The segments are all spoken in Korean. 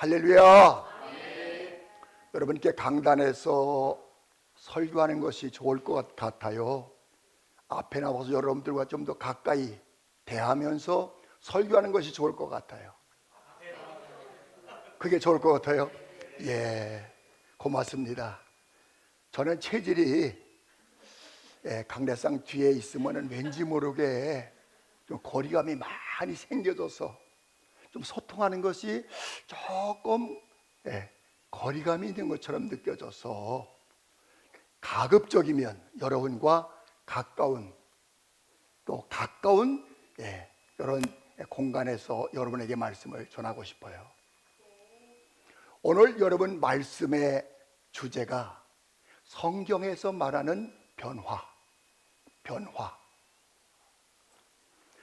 할렐루야. 여러분께 강단에서 설교하는 것이 좋을 것 같아요. 앞에 나와서 여러분들과 좀 더 가까이 대하면서 설교하는 것이 좋을 것 같아요. 그게 좋을 것 같아요. 예, 고맙습니다. 저는 체질이 강대상 뒤에 있으면 왠지 모르게 좀 거리감이 많이 생겨져서 좀 소통하는 것이 조금 거리감이 있는 것처럼 느껴져서 가급적이면 여러분과 가까운 이런 공간에서 여러분에게 말씀을 전하고 싶어요. 오늘 여러분 말씀의 주제가 성경에서 말하는 변화.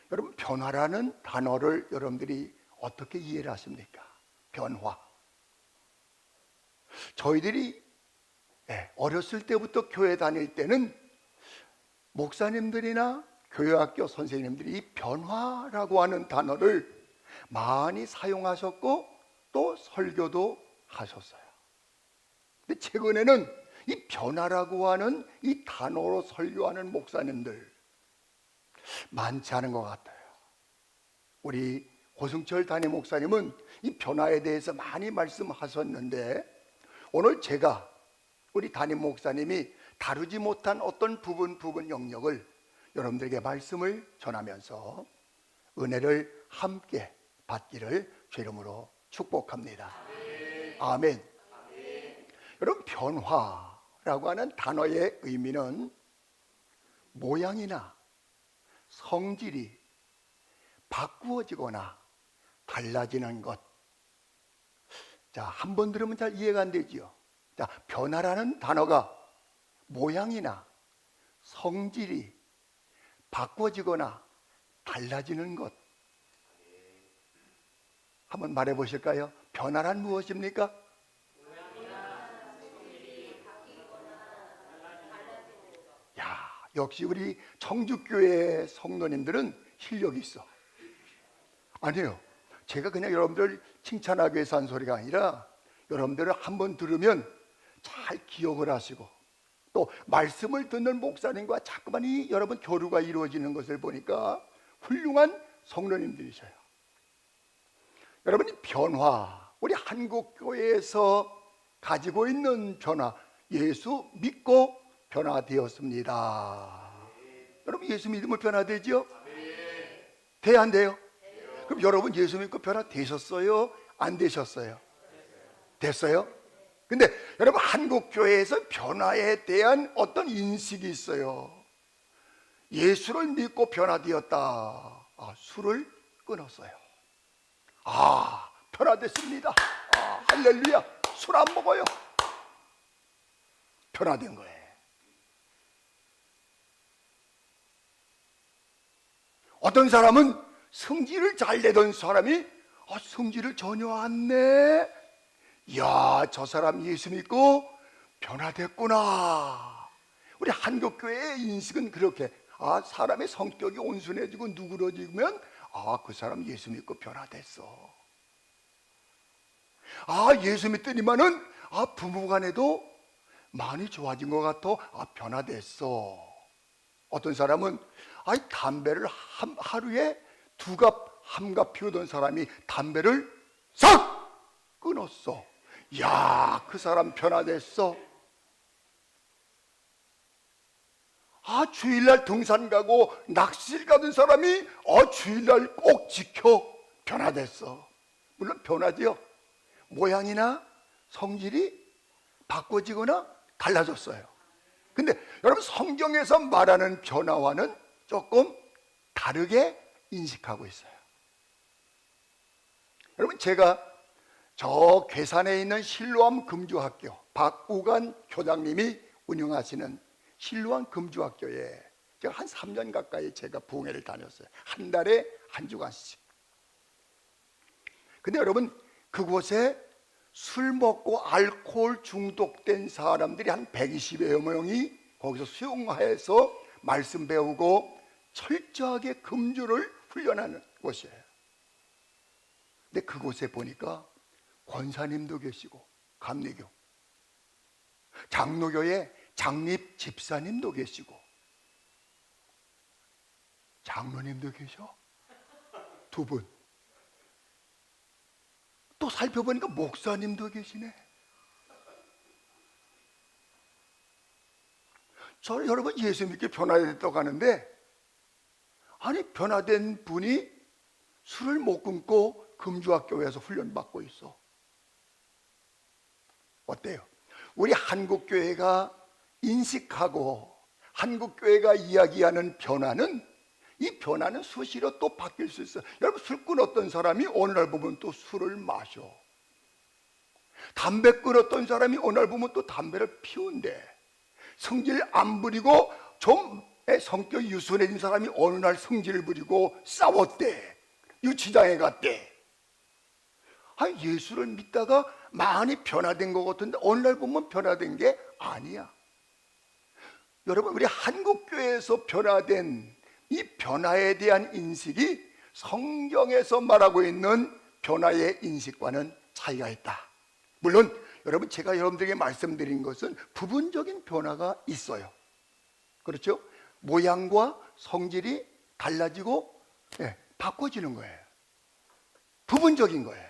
여러분, 변화라는 단어를 여러분들이 어떻게 이해를 하십니까? 변화. 저희들이 어렸을 때부터 교회 다닐 때는 목사님들이나 교회학교 선생님들이 이 변화라고 하는 단어를 많이 사용하셨고 또 설교도 하셨어요. 근데 최근에는 이 변화라고 하는 이 단어로 설교하는 목사님들 많지 않은 것 같아요. 우리 고승철 담임 목사님은 이 변화에 대해서 많이 말씀하셨는데, 오늘 제가 우리 담임 목사님이 다루지 못한 어떤 부분 영역을 여러분들에게 말씀을 전하면서 은혜를 함께 받기를 주 이름으로 축복합니다. 아멘. 여러분, 변화라고 하는 단어의 의미는 모양이나 성질이 바꾸어지거나 달라지는 것. 자, 한 번 들으면 잘 이해가 안 되지요. 자, 변화라는 단어가 모양이나 성질이 바꿔지거나 달라지는 것. 한번 말해 보실까요? 변화란 무엇입니까? 야, 역시 우리 청주교회 성도님들은 실력이 있어. 아니에요. 제가 그냥 여러분들 칭찬하기 위해서 한 소리가 아니라 여러분들은 한번 들으면 잘 기억을 하시고 또 말씀을 듣는 목사님과 자꾸만 여러분 교류가 이루어지는 것을 보니까 훌륭한 성도님들이셔요. 여러분이 변화, 우리 한국교회에서 가지고 있는 변화, 예수 믿고 변화되었습니다. 여러분, 예수 믿으면 변화되죠? 돼야 안 돼요? 그럼 여러분 예수 믿고 변화되셨어요? 안 되셨어요? 됐어요? 근데 여러분, 한국교회에서 변화에 대한 어떤 인식이 있어요. 예수를 믿고 변화되었다. 술을 끊었어요. 변화됐습니다. 할렐루야. 술 안 먹어요. 변화된 거예요. 어떤 사람은 성질을 잘 내던 사람이 성질을 전혀 안 내. 이야, 저 사람 예수 믿고 변화됐구나. 우리 한국교회의 인식은 그렇게, 사람의 성격이 온순해지고 누그러지면 그 사람 예수 믿고 변화됐어. 예수 믿더니만은 부부간에도 많이 좋아진 것 같아. 변화됐어. 어떤 사람은 담배를 하루에 2갑, 1갑 피우던 사람이 담배를 싹 끊었어. 야, 그 사람 변화됐어. 주일날 등산 가고 낚시를 가던 사람이 주일날 꼭 지켜 변화됐어. 물론 변하지요. 모양이나 성질이 바꿔지거나 달라졌어요. 근데 여러분, 성경에서 말하는 변화와는 조금 다르게 인식하고 있어요. 여러분, 제가 저 괴산에 있는 실로암 금주학교, 박우관 교장님이 운영하시는 실로암 금주학교에 제가 한 3년 가까이 제가 부흥회를 다녔어요. 한 달에 한 주간씩. 근데 여러분, 그곳에 술 먹고 알코올 중독된 사람들이 한 120여 명이 거기서 수용해서 말씀 배우고 철저하게 금주를 훈련하는 곳이에요. 근데 그곳에 보니까 권사님도 계시고 감리교, 장로교에 장립 집사님도 계시고 장로님도 계셔. 두 분. 또 살펴보니까 목사님도 계시네. 저는 여러분 예수 믿게 변화됐다고 하는데, 아니 변화된 분이 술을 못 끊고 금주학교에서 훈련받고 있어. 어때요? 우리 한국교회가 인식하고 한국교회가 이야기하는 변화는, 이 변화는 수시로 또 바뀔 수 있어요. 여러분 술 끊었던 사람이 오늘날 보면 또 술을 마셔. 담배 끊었던 사람이 오늘날 보면 또 담배를 피운대. 성질 안 부리고 좀 성격 유순해진 사람이 어느 날 성질을 부리고 싸웠대. 유치장에 갔대. 아니 예수를 믿다가 많이 변화된 것 같은데 어느 날 보면 변화된 게 아니야. 여러분 우리 한국교회에서 변화된 이 변화에 대한 인식이 성경에서 말하고 있는 변화의 인식과는 차이가 있다. 물론 여러분 제가 여러분들에게 말씀드린 것은 부분적인 변화가 있어요. 그렇죠? 모양과 성질이 달라지고 바꿔지는 거예요. 부분적인 거예요.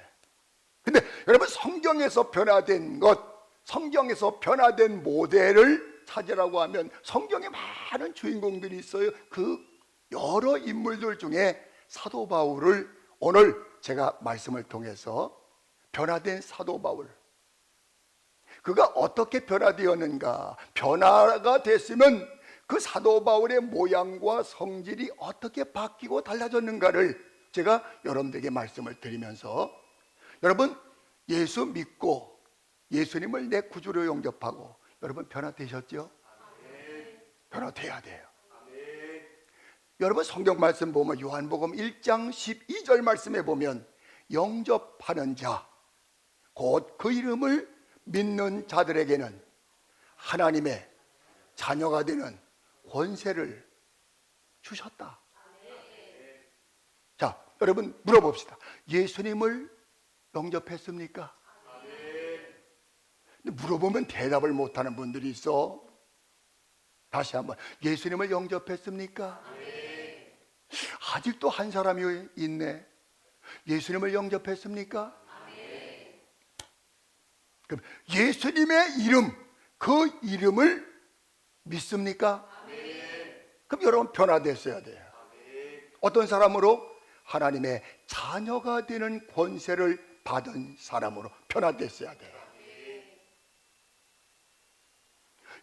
근데 여러분 성경에서 변화된 것, 성경에서 변화된 모델을 찾으라고 하면 성경에 많은 주인공들이 있어요. 그 여러 인물들 중에 사도 바울을 오늘 제가 말씀을 통해서 변화된 사도 바울, 그가 어떻게 변화되었는가, 변화가 됐으면 그 사도 바울의 모양과 성질이 어떻게 바뀌고 달라졌는가를 제가 여러분들에게 말씀을 드리면서, 여러분 예수 믿고 예수님을 내 구주로 영접하고 여러분 변화되셨죠? 변화돼야 돼요. 여러분 성경 말씀 보면 요한복음 1장 12절 말씀에 보면 영접하는 자, 곧 그 이름을 믿는 자들에게는 하나님의 자녀가 되는 권세를 주셨다. 자, 여러분 물어봅시다. 예수님을 영접했습니까? 근데 물어보면 대답을 못하는 분들이 있어. 다시 한번, 예수님을 영접했습니까? 아직도 한 사람이 있네. 예수님을 영접했습니까? 그럼 예수님의 이름, 그 이름을 믿습니까? 그럼 여러분 변화됐어야 돼요. 어떤 사람으로? 하나님의 자녀가 되는 권세를 받은 사람으로 변화됐어야 돼요.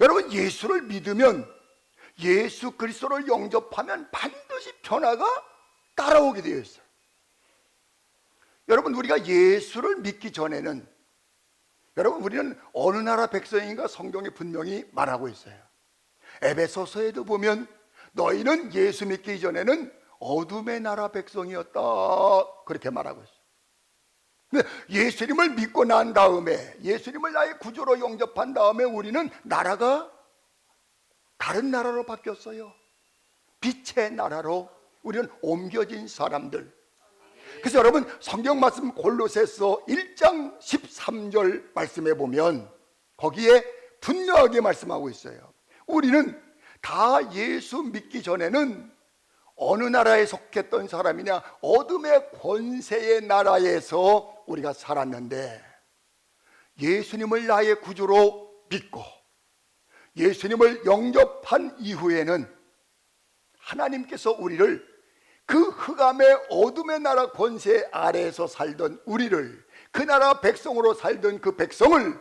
여러분 예수를 믿으면, 예수 그리스도를 영접하면 반드시 변화가 따라오게 되어 있어요. 여러분 우리가 예수를 믿기 전에는, 여러분 우리는 어느 나라 백성인가 성경에 분명히 말하고 있어요. 에베소서에도 보면 너희는 예수 믿기 전에는 어둠의 나라 백성이었다, 그렇게 말하고 있어요. 근데 예수님을 믿고 난 다음에, 예수님을 나의 구주로 영접한 다음에 우리는 나라가 다른 나라로 바뀌었어요. 빛의 나라로 우리는 옮겨진 사람들. 그래서 여러분 성경 말씀 골로새서 1장 13절 말씀에 보면 거기에 분명하게 말씀하고 있어요. 우리는 다 예수 믿기 전에는 어느 나라에 속했던 사람이냐? 어둠의 권세의 나라에서 우리가 살았는데, 예수님을 나의 구주로 믿고 예수님을 영접한 이후에는 하나님께서 우리를 그 흑암의 어둠의 나라 권세 아래에서 살던 우리를, 그 나라 백성으로 살던 그 백성을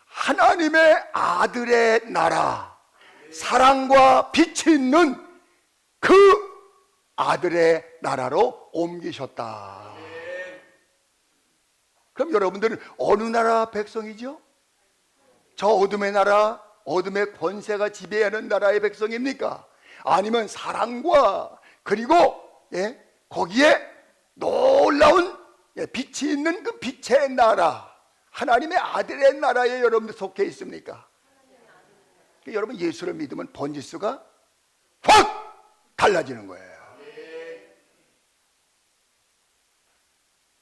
하나님의 아들의 나라, 사랑과 빛이 있는 그 아들의 나라로 옮기셨다. 그럼 여러분들은 어느 나라 백성이죠? 저 어둠의 나라, 어둠의 권세가 지배하는 나라의 백성입니까? 아니면 사랑과 그리고 거기에 놀라운 빛이 있는 그 빛의 나라, 하나님의 아들의 나라에 여러분들 속해 있습니까? 여러분 예수를 믿으면 번지수가 확 달라지는 거예요.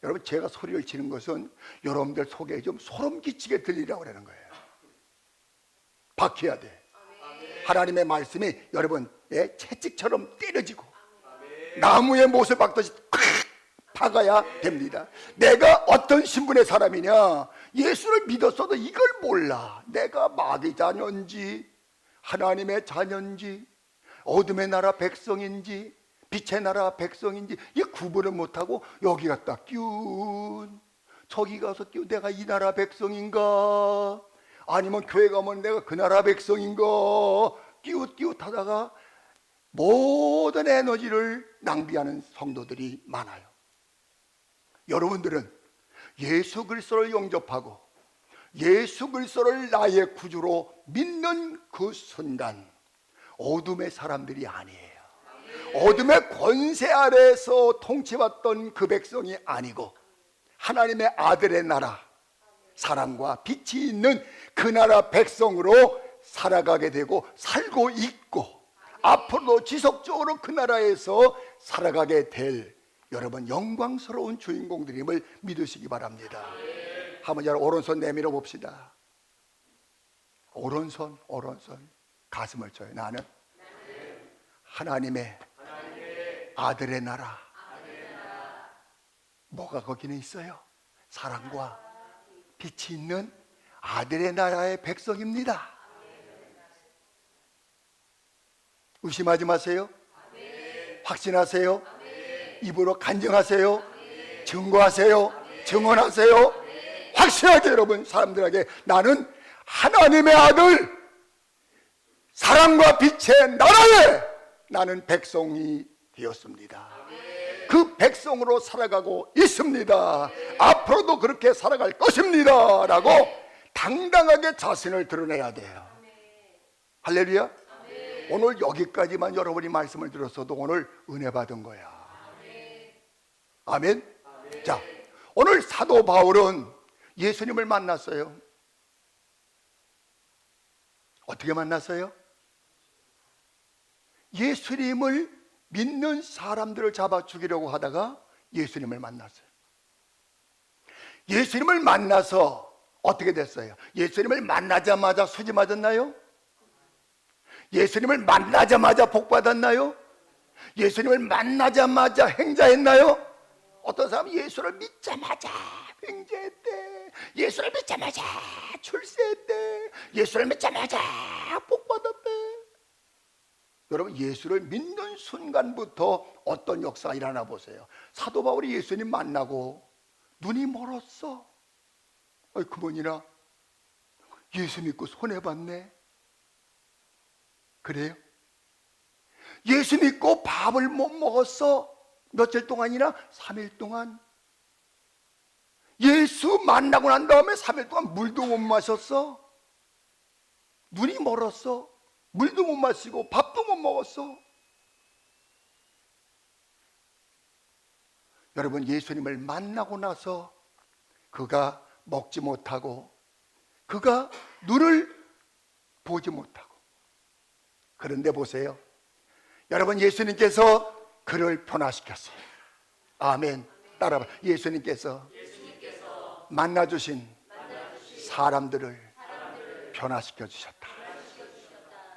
여러분, 제가 소리를 치는 것은 여러분들 속에 좀 소름 끼치게 들리라고 그러는 거예요. 박혀야 돼. 하나님의 말씀이 여러분의 채찍처럼 때려지고 나무에 못을 박듯이 박아야 됩니다. 내가 어떤 신분의 사람이냐? 예수를 믿었어도 이걸 몰라. 내가 마귀 자녀인지 하나님의 자녀인지 어둠의 나라 백성인지 빛의 나라 백성인지 이 구분을 못하고 여기 갔다 끼운, 저기 가서 끼운, 내가 이 나라 백성인가, 아니면 교회 가면 내가 그 나라 백성인가, 끼웃끼웃하다가 모든 에너지를 낭비하는 성도들이 많아요. 여러분들은 예수 그리스도를 영접하고 예수 그리스도를 나의 구주로 믿는 그 순간 어둠의 사람들이 아니에요. 어둠의 권세 아래에서 통치받던 그 백성이 아니고 하나님의 아들의 나라, 사랑과 빛이 있는 그 나라 백성으로 살아가게 되고 살고 있고 앞으로도 지속적으로 그 나라에서 살아가게 될 여러분 영광스러운 주인공들임을 믿으시기 바랍니다. 한번 여러분 오른손 내밀어 봅시다. 오른손 가슴을 쳐요. 나는 하나님의 아들의 나라. 뭐가 거기는 있어요? 사랑과 빛이 있는 아들의 나라의 백성입니다. 의심하지 마세요. 확신하세요. 입으로 간증하세요. 증거하세요. 증언하세요. 확실하게 여러분 사람들에게 나는 하나님의 아들, 사랑과 빛의 나라에 나는 백성이 되었습니다. 그 백성으로 살아가고 있습니다. 앞으로도 그렇게 살아갈 것입니다 라고 당당하게 자신을 드러내야 돼요. 할렐루야. 오늘 여기까지만 여러분이 말씀을 들었어도 오늘 은혜 받은 거야. 아멘. 자, 오늘 사도 바울은 예수님을 만났어요. 어떻게 만났어요? 예수님을 믿는 사람들을 잡아 죽이려고 하다가 예수님을 만났어요. 예수님을 만나서 어떻게 됐어요? 예수님을 만나자마자 수지 맞았나요? 예수님을 만나자마자 복 받았나요? 예수님을 만나자마자 행자했나요? 어떤 사람은 예수를 믿자마자 횡재했대. 예수를 믿자마자 출세했대. 예수를 믿자마자 복 받았대. 여러분, 예수를 믿는 순간부터 어떤 역사가 일어나 보세요. 사도 바울이 예수님 만나고 눈이 멀었어. 그분이나 예수 믿고 손해봤네. 그래요? 예수 믿고 밥을 못 먹었어. 며칠 동안이나 3일 동안. 예수 만나고 난 다음에 3일 동안 물도 못 마셨어. 눈이 멀었어. 물도 못 마시고 밥도 못 먹었어. 여러분, 예수님을 만나고 나서 그가 먹지 못하고 그가 눈을 보지 못하고, 그런데 보세요. 여러분, 예수님께서 그를 변화시켰어요. 아멘. 따라봐. 예수님께서 만나주신 사람들을 변화시켜 주셨다.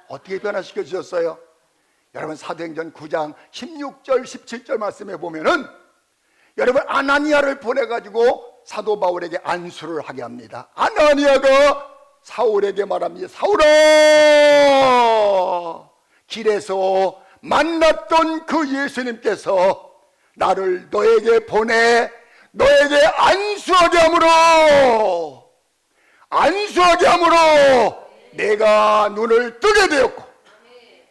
어떻게 변화시켜 주셨어요? 여러분, 사도행전 9장 16절 17절 말씀에 보면은 여러분, 아나니아를 보내가지고 사도 바울에게 안수를 하게 합니다. 아나니아가 사울에게 말합니다. 사울아, 길에서 만났던 그 예수님께서 나를 너에게 보내 너에게 안수하게 함으로 내가 눈을 뜨게 되었고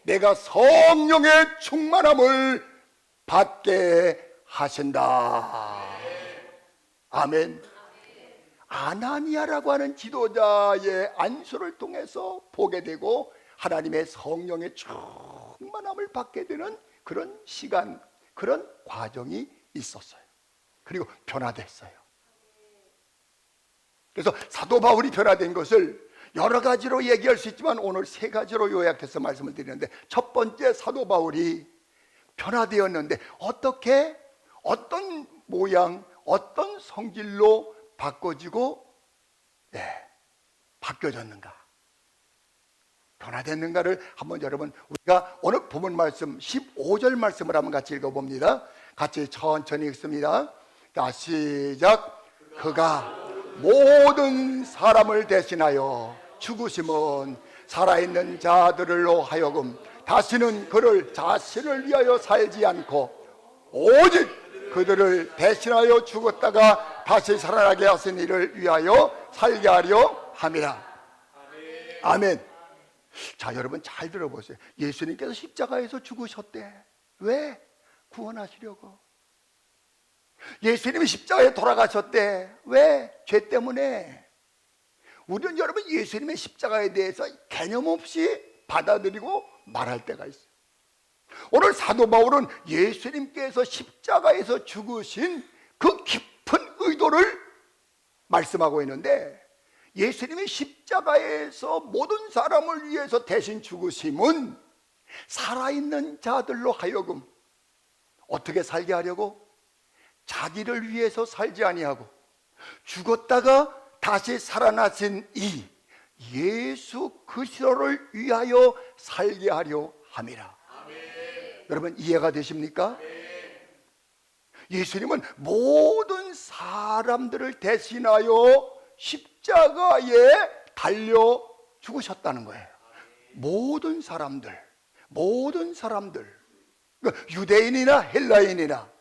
내가 성령의 충만함을 받게 하신다. 아멘. 아나니아라고 하는 지도자의 안수를 통해서 보게 되고 하나님의 성령의 충만함을 받게 되는 그런 시간, 그런 과정이 있었어요. 그리고 변화됐어요. 그래서 사도 바울이 변화된 것을 여러 가지로 얘기할 수 있지만 오늘 세 가지로 요약해서 말씀을 드리는데, 첫 번째, 사도 바울이 변화되었는데 어떻게, 어떤 모양, 어떤 성질로 바꿔지고 바뀌어졌는가, 변화됐는가를 한번 여러분, 우리가 오늘 본문 말씀 15절 말씀을 한번 같이 읽어봅니다. 같이 천천히 읽습니다. 자, 시작. 그가 모든 사람을 대신하여 죽으심은 살아있는 자들로 하여금 다시는 그를 자신을 위하여 살지 않고 오직 그들을 대신하여 죽었다가 다시 살아나게 하신 이를 위하여 살게 하려 함이라. 아멘. 자, 여러분 잘 들어보세요. 예수님께서 십자가에서 죽으셨대. 왜? 구원하시려고. 예수님이 십자가에 돌아가셨대. 왜? 죄 때문에. 우리는 여러분 예수님의 십자가에 대해서 개념 없이 받아들이고 말할 때가 있어요. 오늘 사도 바울은 예수님께서 십자가에서 죽으신 그 깊은 의도를 말씀하고 있는데, 예수님이 십자가에서 모든 사람을 위해서 대신 죽으심은 살아있는 자들로 하여금 어떻게 살게 하려고? 자기를 위해서 살지 아니하고 죽었다가 다시 살아나신 이 예수 그리스도를 위하여 살게 하려 함이라. 아멘. 여러분 이해가 되십니까? 아멘. 예수님은 모든 사람들을 대신하여 십자가에 달려 죽으셨다는 거예요. 모든 사람들, 그러니까 유대인이나 헬라인이나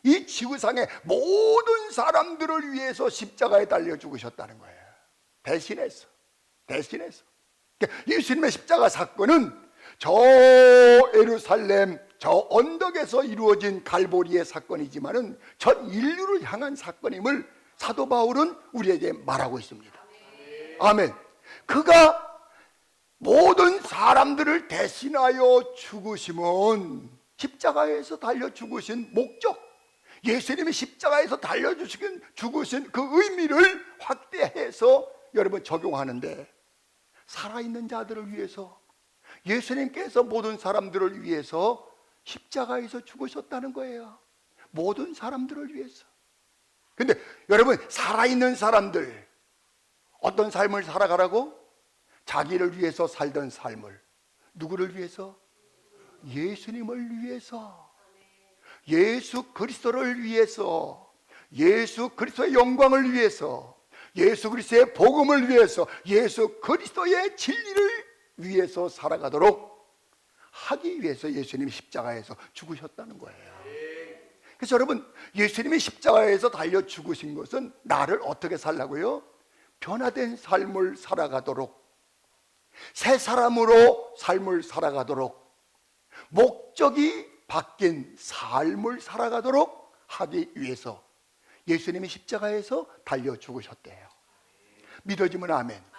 이 지구상의 모든 사람들을 위해서 십자가에 달려 죽으셨다는 거예요. 대신해서. 그러니까 예수님의 십자가 사건은 저 예루살렘 저 언덕에서 이루어진 갈보리의 사건이지만은 전 인류를 향한 사건임을 사도 바울은 우리에게 말하고 있습니다. 아멘. 그가 모든 사람들을 대신하여 죽으심은 십자가에서 달려 죽으신 목적, 예수님이 십자가에서 달려 죽으신 그 의미를 확대해서 여러분 적용하는데, 살아있는 자들을 위해서 예수님께서 모든 사람들을 위해서 십자가에서 죽으셨다는 거예요. 모든 사람들을 위해서. 근데 여러분 살아있는 사람들 어떤 삶을 살아가라고? 자기를 위해서 살던 삶을. 누구를 위해서? 예수님을 위해서, 예수 그리스도를 위해서, 예수 그리스도의 영광을 위해서, 예수 그리스도의 복음을 위해서, 예수 그리스도의 진리를 위해서 살아가도록 하기 위해서 예수님이 십자가에서 죽으셨다는 거예요. 그래서 여러분 예수님이 십자가에서 달려 죽으신 것은 나를 어떻게 살라고요? 변화된 삶을 살아가도록, 새 사람으로 삶을 살아가도록, 목적이 바뀐 삶을 살아가도록 하기 위해서 예수님이 십자가에서 달려 죽으셨대요. 믿어지면 아멘.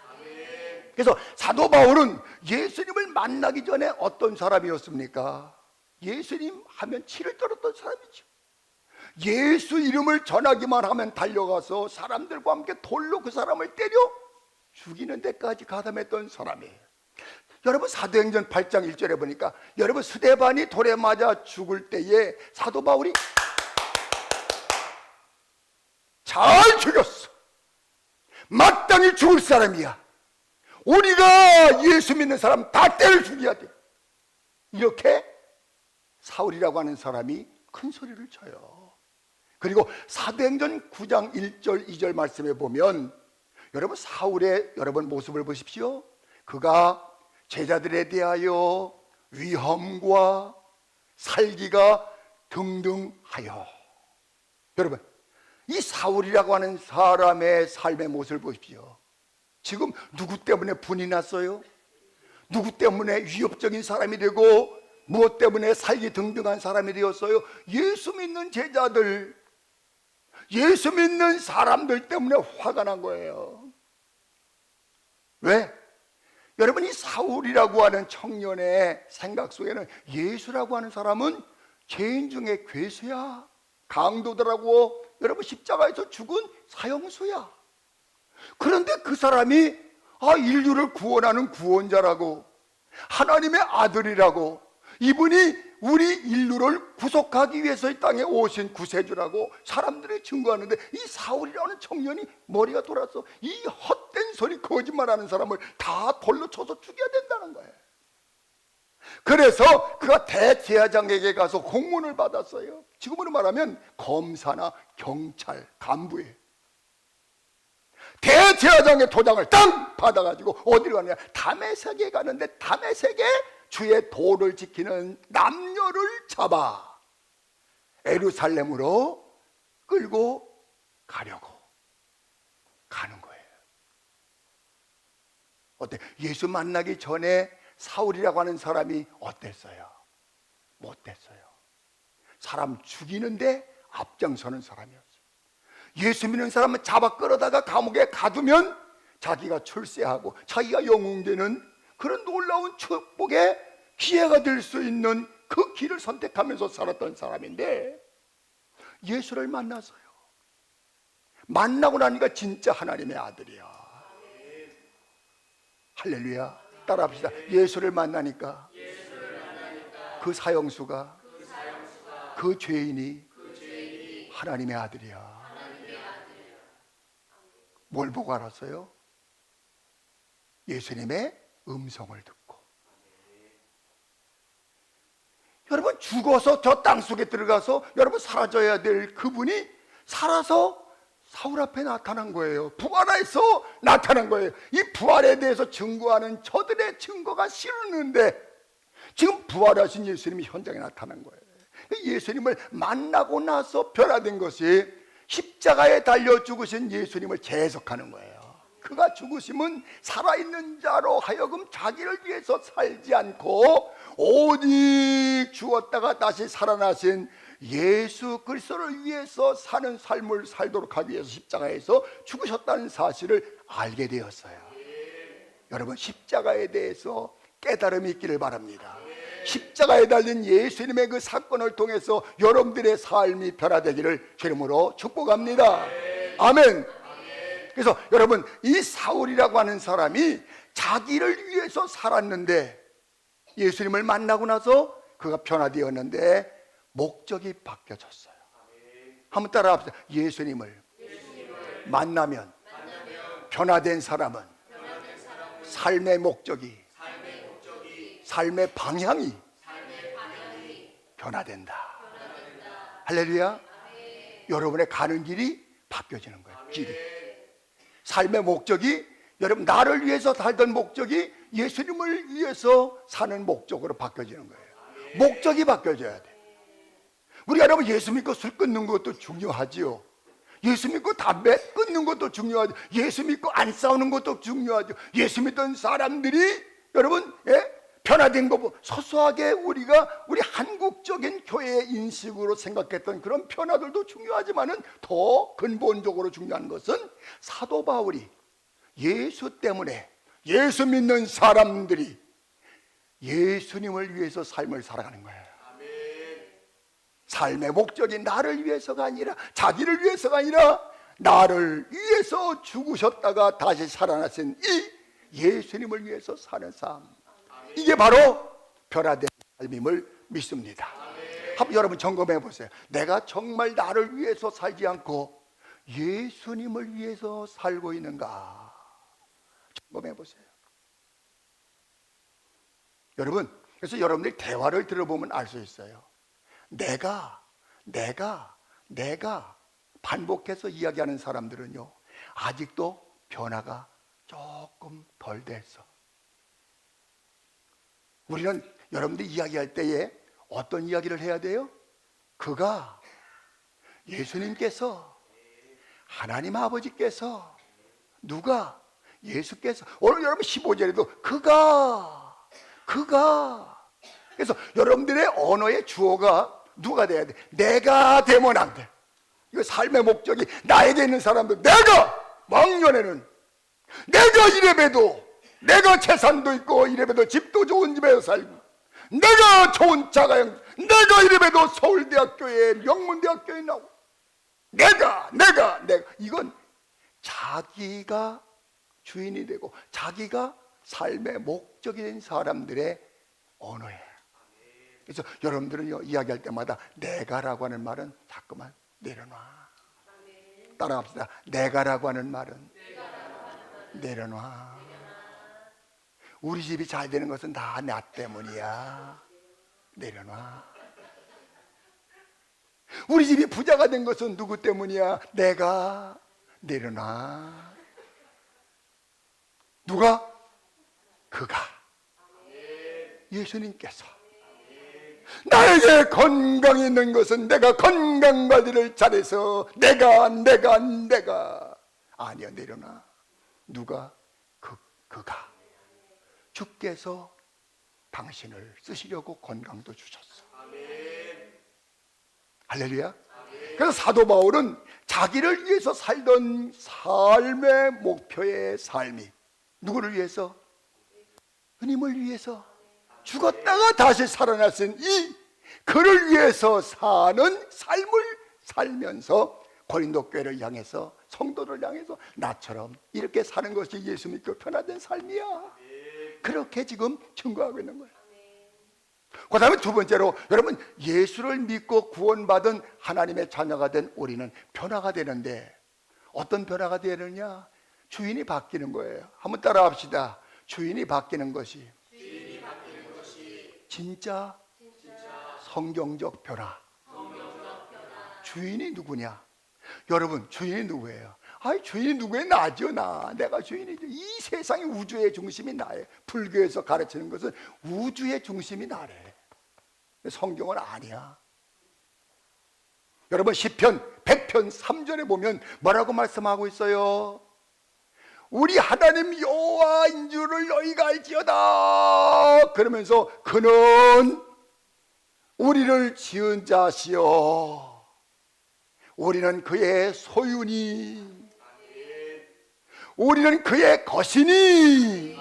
그래서 사도 바울은 예수님을 만나기 전에 어떤 사람이었습니까? 예수님 하면 치를 떨었던 사람이죠. 예수 이름을 전하기만 하면 달려가서 사람들과 함께 돌로 그 사람을 때려 죽이는 데까지 가담했던 사람이에요. 여러분 사도행전 8장 1절에 보니까 여러분 스데반이 돌에 맞아 죽을 때에 사도 바울이 잘 죽였어, 마땅히 죽을 사람이야, 우리가 예수 믿는 사람 다 때려 죽여야 돼, 이렇게 사울이라고 하는 사람이 큰 소리를 쳐요. 그리고 사도행전 9장 1절 2절 말씀에 보면 여러분 사울의 여러분 모습을 보십시오. 그가 제자들에 대하여 위험과 살기가 등등하여, 여러분 이 사울이라고 하는 사람의 삶의 모습을 보십시오. 지금 누구 때문에 분이 났어요? 누구 때문에 위협적인 사람이 되고 무엇 때문에 살기 등등한 사람이 되었어요? 예수 믿는 제자들, 예수 믿는 사람들 때문에 화가 난 거예요. 왜? 여러분 이 사울이라고 하는 청년의 생각 속에는 예수라고 하는 사람은 죄인 중에 괴수야, 강도들하고 여러분 십자가에서 죽은 사형수야. 그런데 그 사람이 인류를 구원하는 구원자라고, 하나님의 아들이라고, 이분이 우리 인류를 구속하기 위해서 이 땅에 오신 구세주라고 사람들이 증거하는데, 이 사울이라는 청년이 머리가 돌아서 이 헛된 소리 거짓말하는 사람을 다 돌로 쳐서 죽여야 된다는 거예요. 그래서 그가 대제사장에게 가서 공문을 받았어요. 지금으로 말하면 검사나 경찰 간부에 대제사장의 도장을 땅 받아가지고 어디로 가느냐, 다메섹에 가는데, 다메섹에 주의 도를 지키는 남녀를 잡아 예루살렘으로 끌고 가려고 가는 거예요. 어때? 예수 만나기 전에 사울이라고 하는 사람이 어땠어요? 못됐어요. 사람 죽이는데 앞장서는 사람이었어요. 예수 믿는 사람은 잡아 끌어다가 감옥에 가두면 자기가 출세하고 자기가 영웅되는 그런 놀라운 축복의 기회가 될 수 있는 그 길을 선택하면서 살았던 사람인데, 예수를 만나서요, 만나고 나니까 진짜 하나님의 아들이야. 할렐루야. 따라합시다. 예수를 만나니까 그 사형수가, 그 죄인이 하나님의 아들이야. 뭘 보고 알았어요? 예수님의 음성을 듣고. 여러분, 죽어서 저 땅속에 들어가서 여러분 사라져야 될 그분이 살아서 사울 앞에 나타난 거예요. 부활해서 나타난 거예요. 이 부활에 대해서 증거하는 저들의 증거가 싫었는데 지금 부활하신 예수님이 현장에 나타난 거예요. 예수님을 만나고 나서 변화된 것이 십자가에 달려 죽으신 예수님을 재해석하는 거예요. 그가 죽으심은 살아있는 자로 하여금 자기를 위해서 살지 않고 오직 죽었다가 다시 살아나신 예수 그리스도를 위해서 사는 삶을 살도록 하기 위해서 십자가에서 죽으셨다는 사실을 알게 되었어요. 여러분, 십자가에 대해서 깨달음이 있기를 바랍니다. 십자가에 달린 예수님의 그 사건을 통해서 여러분들의 삶이 변화되기를 주님으로 축복합니다. 아멘. 그래서 여러분, 이 사울이라고 하는 사람이 자기를 위해서 살았는데 예수님을 만나고 나서 그가 변화되었는데 목적이 바뀌어졌어요. 한번 따라합시다. 예수님을 만나면 변화된 사람은 삶의 목적이, 삶의 방향이 변화된다. 할렐루야. 여러분의 가는 길이 바뀌어지는 거예요. 길이. 삶의 목적이, 여러분 나를 위해서 살던 목적이 예수님을 위해서 사는 목적으로 바뀌어지는 거예요. 목적이 바뀌어져야 돼. 우리가 여러분 예수 믿고 술 끊는 것도 중요하지요. 예수 믿고 담배 끊는 것도 중요하죠. 예수 믿고 안 싸우는 것도 중요하죠. 예수 믿던 사람들이 여러분 변화된 거 소소하게 우리가 우리 한국적인 교회의 인식으로 생각했던 그런 변화들도 중요하지만은 더 근본적으로 중요한 것은 사도 바울이 예수 때문에 예수 믿는 사람들이 예수님을 위해서 삶을 살아가는 거예요. 삶의 목적이 나를 위해서가 아니라, 자기를 위해서가 아니라 나를 위해서 죽으셨다가 다시 살아나신 이 예수님을 위해서 사는 삶, 이게 바로 변화된 삶임을 믿습니다. 한번 여러분 점검해 보세요. 내가 정말 나를 위해서 살지 않고 예수님을 위해서 살고 있는가? 점검해 보세요. 여러분, 그래서 여러분들이 대화를 들어보면 알 수 있어요. 내가 반복해서 이야기하는 사람들은요, 아직도 변화가 조금 덜 됐어. 우리는 여러분들이 이야기할 때에 어떤 이야기를 해야 돼요? 그가, 예수님께서, 하나님 아버지께서, 누가? 예수께서. 오늘 여러분 15절에도 그가. 그래서 여러분들의 언어의 주어가 누가 돼야 돼? 내가 되면 안 돼. 이거 삶의 목적이 나에게 있는 사람들, 내가 왕년에는 내가 이래봬도, 내가 재산도 있고 이래봬도 집도 좋은 집에서 살고, 내가 좋은 자가형, 내가 이래봬도 서울대학교에 명문대학교에 나오고, 내가 이건 자기가 주인이 되고 자기가 삶의 목적이 된 사람들의 언어예요. 그래서 여러분들은요, 이야기할 때마다 내가라고 하는 말은 자꾸만 내려놔. 따라합시다. 내가라고 하는 말은 내려놔. 우리 집이 잘 되는 것은 다 나 때문이야. 내려놔. 우리 집이 부자가 된 것은 누구 때문이야? 내가. 내려놔. 누가? 그가. 예수님께서. 나에게 건강이 있는 것은 내가 건강관리를 잘해서 내가 아니야. 내려놔. 누가? 그가. 주께서 당신을 쓰시려고 건강도 주셨어. 할렐루야. 그래서 사도 바울은 자기를 위해서 살던 삶의 목표의 삶이 누구를 위해서? 주님을 위해서 죽었다가 다시 살아나신 이 그를 위해서 사는 삶을 살면서 고린도 교회를 향해서 성도를 향해서 나처럼 이렇게 사는 것이 예수 믿고 변화된 삶이야. 그렇게 지금 증거하고 있는 거예요. 그 다음에 두 번째로, 여러분, 예수를 믿고 구원받은 하나님의 자녀가 된 우리는 변화가 되는데, 어떤 변화가 되느냐? 주인이 바뀌는 거예요. 한번 따라 합시다. 주인이 바뀌는 것이 진짜 성경적 변화. 주인이 누구냐? 여러분, 주인이 누구예요? 아이, 주인이 누구예요? 나죠. 내가 주인이죠. 이 세상의 우주의 중심이 나예요. 불교에서 가르치는 것은 우주의 중심이 나래. 성경은 아니야. 여러분, 시편 100편 3절에 보면 뭐라고 말씀하고 있어요? 우리 하나님 여호와인 줄을 너희가 알지어다. 그러면서 그는 우리를 지은 자시여 우리는 그의 소유니 우리는 그의 것이니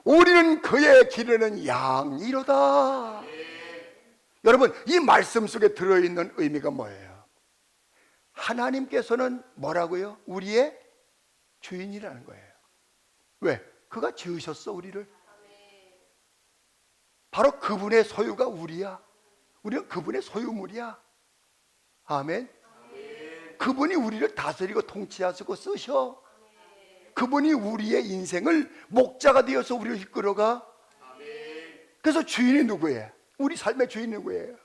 우리는 그의 기르는 양이로다. 여러분, 이 말씀 속에 들어있는 의미가 뭐예요? 하나님께서는 뭐라고요? 우리의 주인이라는 거예요. 왜? 그가 지으셨어, 우리를. 바로 그분의 소유가 우리야. 우리는 그분의 소유물이야. 아멘. 그분이 우리를 다스리고 통치하시고 쓰셔. 그분이 우리의 인생을 목자가 되어서 우리를 이끌어가. 그래서 주인이 누구예요? 우리 삶의 주인이 누구예요?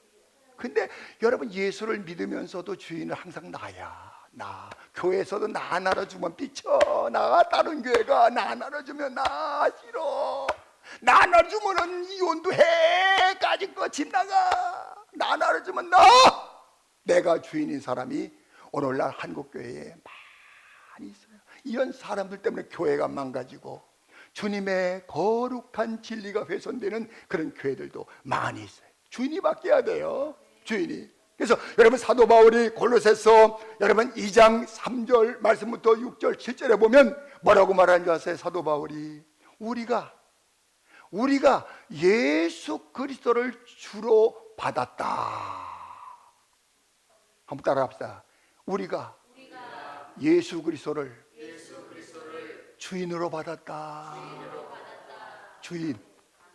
근데 여러분, 예수를 믿으면서도 주인은 항상 나야. 나. 교회에서도 나 안 알아주면 삐쳐. 나 다른 교회가 나 안 알아주면 나 싫어. 나 안 알아주면은 이혼도 해까지 집 나가. 나 안 알아주면 나. 내가 주인인 사람이 오늘날 한국교회에 많이 있어요. 이런 사람들 때문에 교회가 망가지고 주님의 거룩한 진리가 훼손되는 그런 교회들도 많이 있어요. 주인이 바뀌어야 돼요. 주인이. 그래서 여러분, 사도 바울이 골로새서 여러분 2장 3절 말씀부터 6절 7절에 보면 뭐라고 말하는 줄 아세요? 사도 바울이 우리가 예수 그리스도를 주로 받았다. 한번 따라합시다. 우리가 예수 그리스도를 주인으로 받았다. 주인.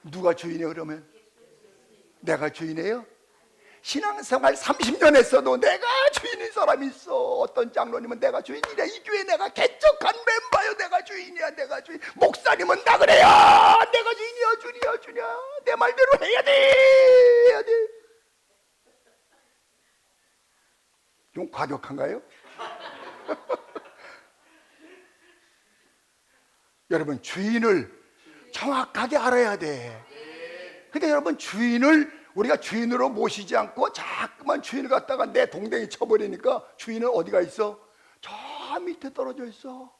누가 주인이에요? 그러면 내가 주인이에요? 신앙생활 30년 했어도 내가 주인인 사람이 있어. 어떤 장로님은 내가 주인이래. 이 교회 내가 개척한 멤버요. 내가 주인이야. 내가 주인. 목사님은 나 그래요. 내가 주인이야. 주인이야. 내 말대로 해야 돼. 좀 과격한가요? 여러분, 주인을 정확하게 알아야 돼. 그러니까 여러분, 주인을 우리가 주인으로 모시지 않고 자꾸만 주인을 갖다가 내 동댕이 쳐버리니까 주인은 어디가 있어? 저 밑에 떨어져 있어.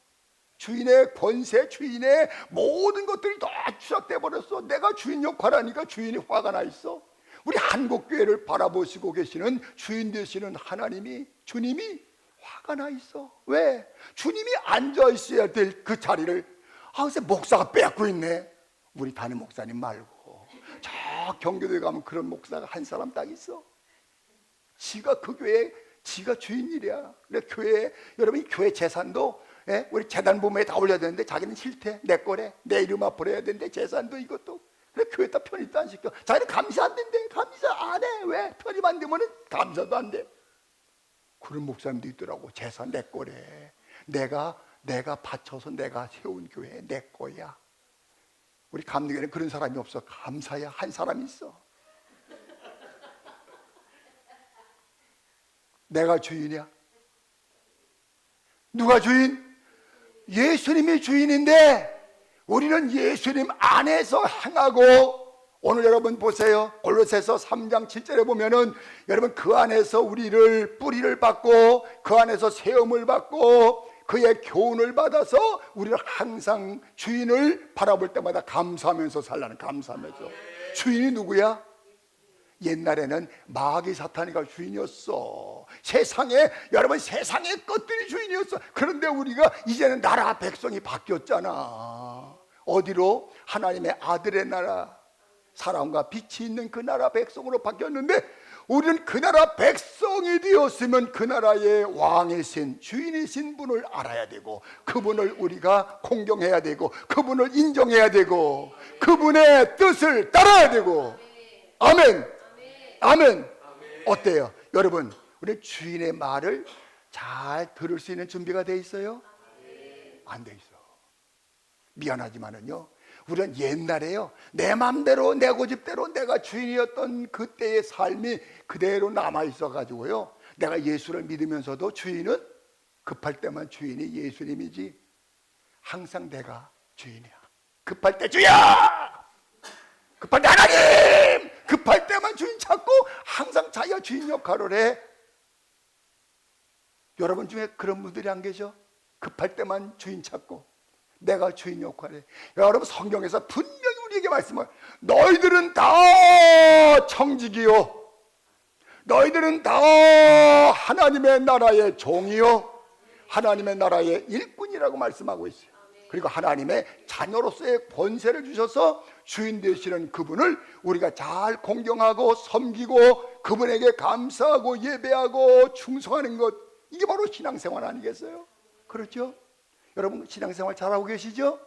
주인의 권세, 주인의 모든 것들이 다 추락돼 버렸어. 내가 주인 역할하니까 주인이 화가 나 있어. 우리 한국교회를 바라보시고 계시는 주인 되시는 하나님이, 주님이 화가 나 있어. 왜? 주님이 앉아 있어야 될 그 자리를 글쎄 목사가 빼앗고 있네. 우리 담임 목사님 말고 저 경기도에 가면 그런 목사가 한 사람 딱 있어. 지가 그 교회에 지가 주인이랴. 그래, 교회, 여러분, 교회 재산도 우리 재단 부모에 다 올려야 되는데 자기는 싫대. 내 거래. 내 이름 앞으로 해야 되는데 재산도 이것도. 근데 교회에다 편입도 안 시켜. 자기는 감사 안 된대. 감사 안 해. 왜? 편입 안 되면 감사도 안 돼. 그런 목사님도 있더라고. 재산 내 거래. 내가 바쳐서 내가 세운 교회 내 거야. 우리 감리교회는 그런 사람이 없어. 감사야 한 사람이 있어. 내가 주인이야. 누가 주인? 예수님이 주인인데 우리는 예수님 안에서 행하고, 오늘 여러분 보세요. 골로새서 3장 7절에 보면은 여러분 그 안에서 우리를 뿌리를 받고 그 안에서 세움을 받고 그의 교훈을 받아서 우리는 항상 주인을 바라볼 때마다 감사하면서 살라는, 감사하면서. 주인이 누구야? 옛날에는 마귀 사탄이가 주인이었어. 세상에, 여러분 세상의 것들이 주인이었어. 그런데 우리가 이제는 나라 백성이 바뀌었잖아. 어디로? 하나님의 아들의 나라, 사랑과 빛이 있는 그 나라 백성으로 바뀌었는데, 우리는 그 나라 백성이 되었으면 그 나라의 왕이신, 주인이신 분을 알아야 되고, 그분을 우리가 공경해야 되고, 그분을 인정해야 되고, 그분의 뜻을 따라야 되고. 아멘. 아멘. 어때요? 여러분, 우리 주인의 말을 잘 들을 수 있는 준비가 돼 있어요? 안 돼 있어. 미안하지만은요, 우리는 옛날에요, 내 맘대로 내 고집대로 내가 주인이었던 그때의 삶이 그대로 남아있어 가지고요, 내가 예수를 믿으면서도 주인은 급할 때만 주인이 예수님이지 항상 내가 주인이야. 급할 때 주야! 급할 때 하나님! 급할 때만 주인 찾고 항상 자기가 주인 역할을 해. 여러분 중에 그런 분들이 안 계셔? 급할 때만 주인 찾고 내가 주인 역할을 해. 여러분, 성경에서 분명히 우리에게 말씀을, 너희들은 다 청지기요, 너희들은 다 하나님의 나라의 종이요, 하나님의 나라의 일꾼이라고 말씀하고 있어요. 그리고 하나님의 자녀로서의 권세를 주셔서 주인 되시는 그분을 우리가 잘 공경하고 섬기고 그분에게 감사하고 예배하고 충성하는 것, 이게 바로 신앙생활 아니겠어요? 그렇죠? 여러분 신앙생활 잘하고 계시죠?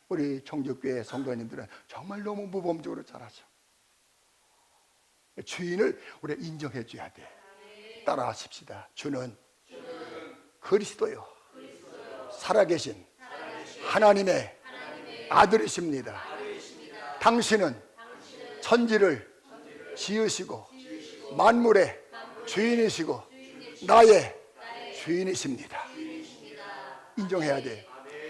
우리 청주교회 성도님들은 정말 너무 모범적으로 잘하죠. 주인을 우리가 인정해 줘야 돼. 따라하십시다. 주는 그리스도요, 살아계신 하나님의 아들이십니다. 당신은 천지를 지으시고 만물의 주인이시고 나의 주인이십니다. 인정해야 돼.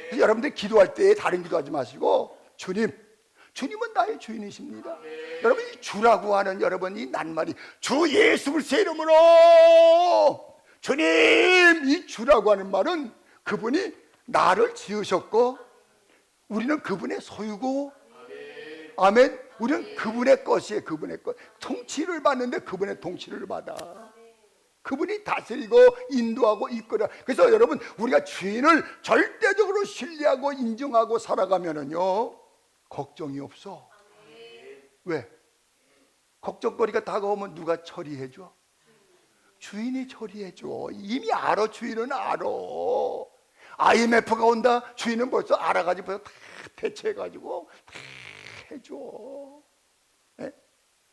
그래서 여러분들 기도할 때 다른 기도하지 마시고, 주님은 나의 주인이십니다. 여러분, 이 주라고 하는 여러분 이 낱말이, 주 예수 그리스도의 이름으로 주님, 이 주라고 하는 말은 그분이 나를 지으셨고 우리는 그분의 소유고, 아멘. 우리는 그분의 것이에요. 그분의 것. 통치를 받는데 그분의 통치를 받아. 그분이 다스리고 인도하고 이끌어. 그래서 여러분, 우리가 주인을 절대적으로 신뢰하고 인정하고 살아가면은요, 걱정이 없어. 왜? 걱정거리가 다가오면 누가 처리해줘? 주인이 처리해줘. 이미 알아. 주인은 알아. IMF가 온다, 주인은 벌써 알아가지고 벌써 다 대처해가지고 다 해줘. 네?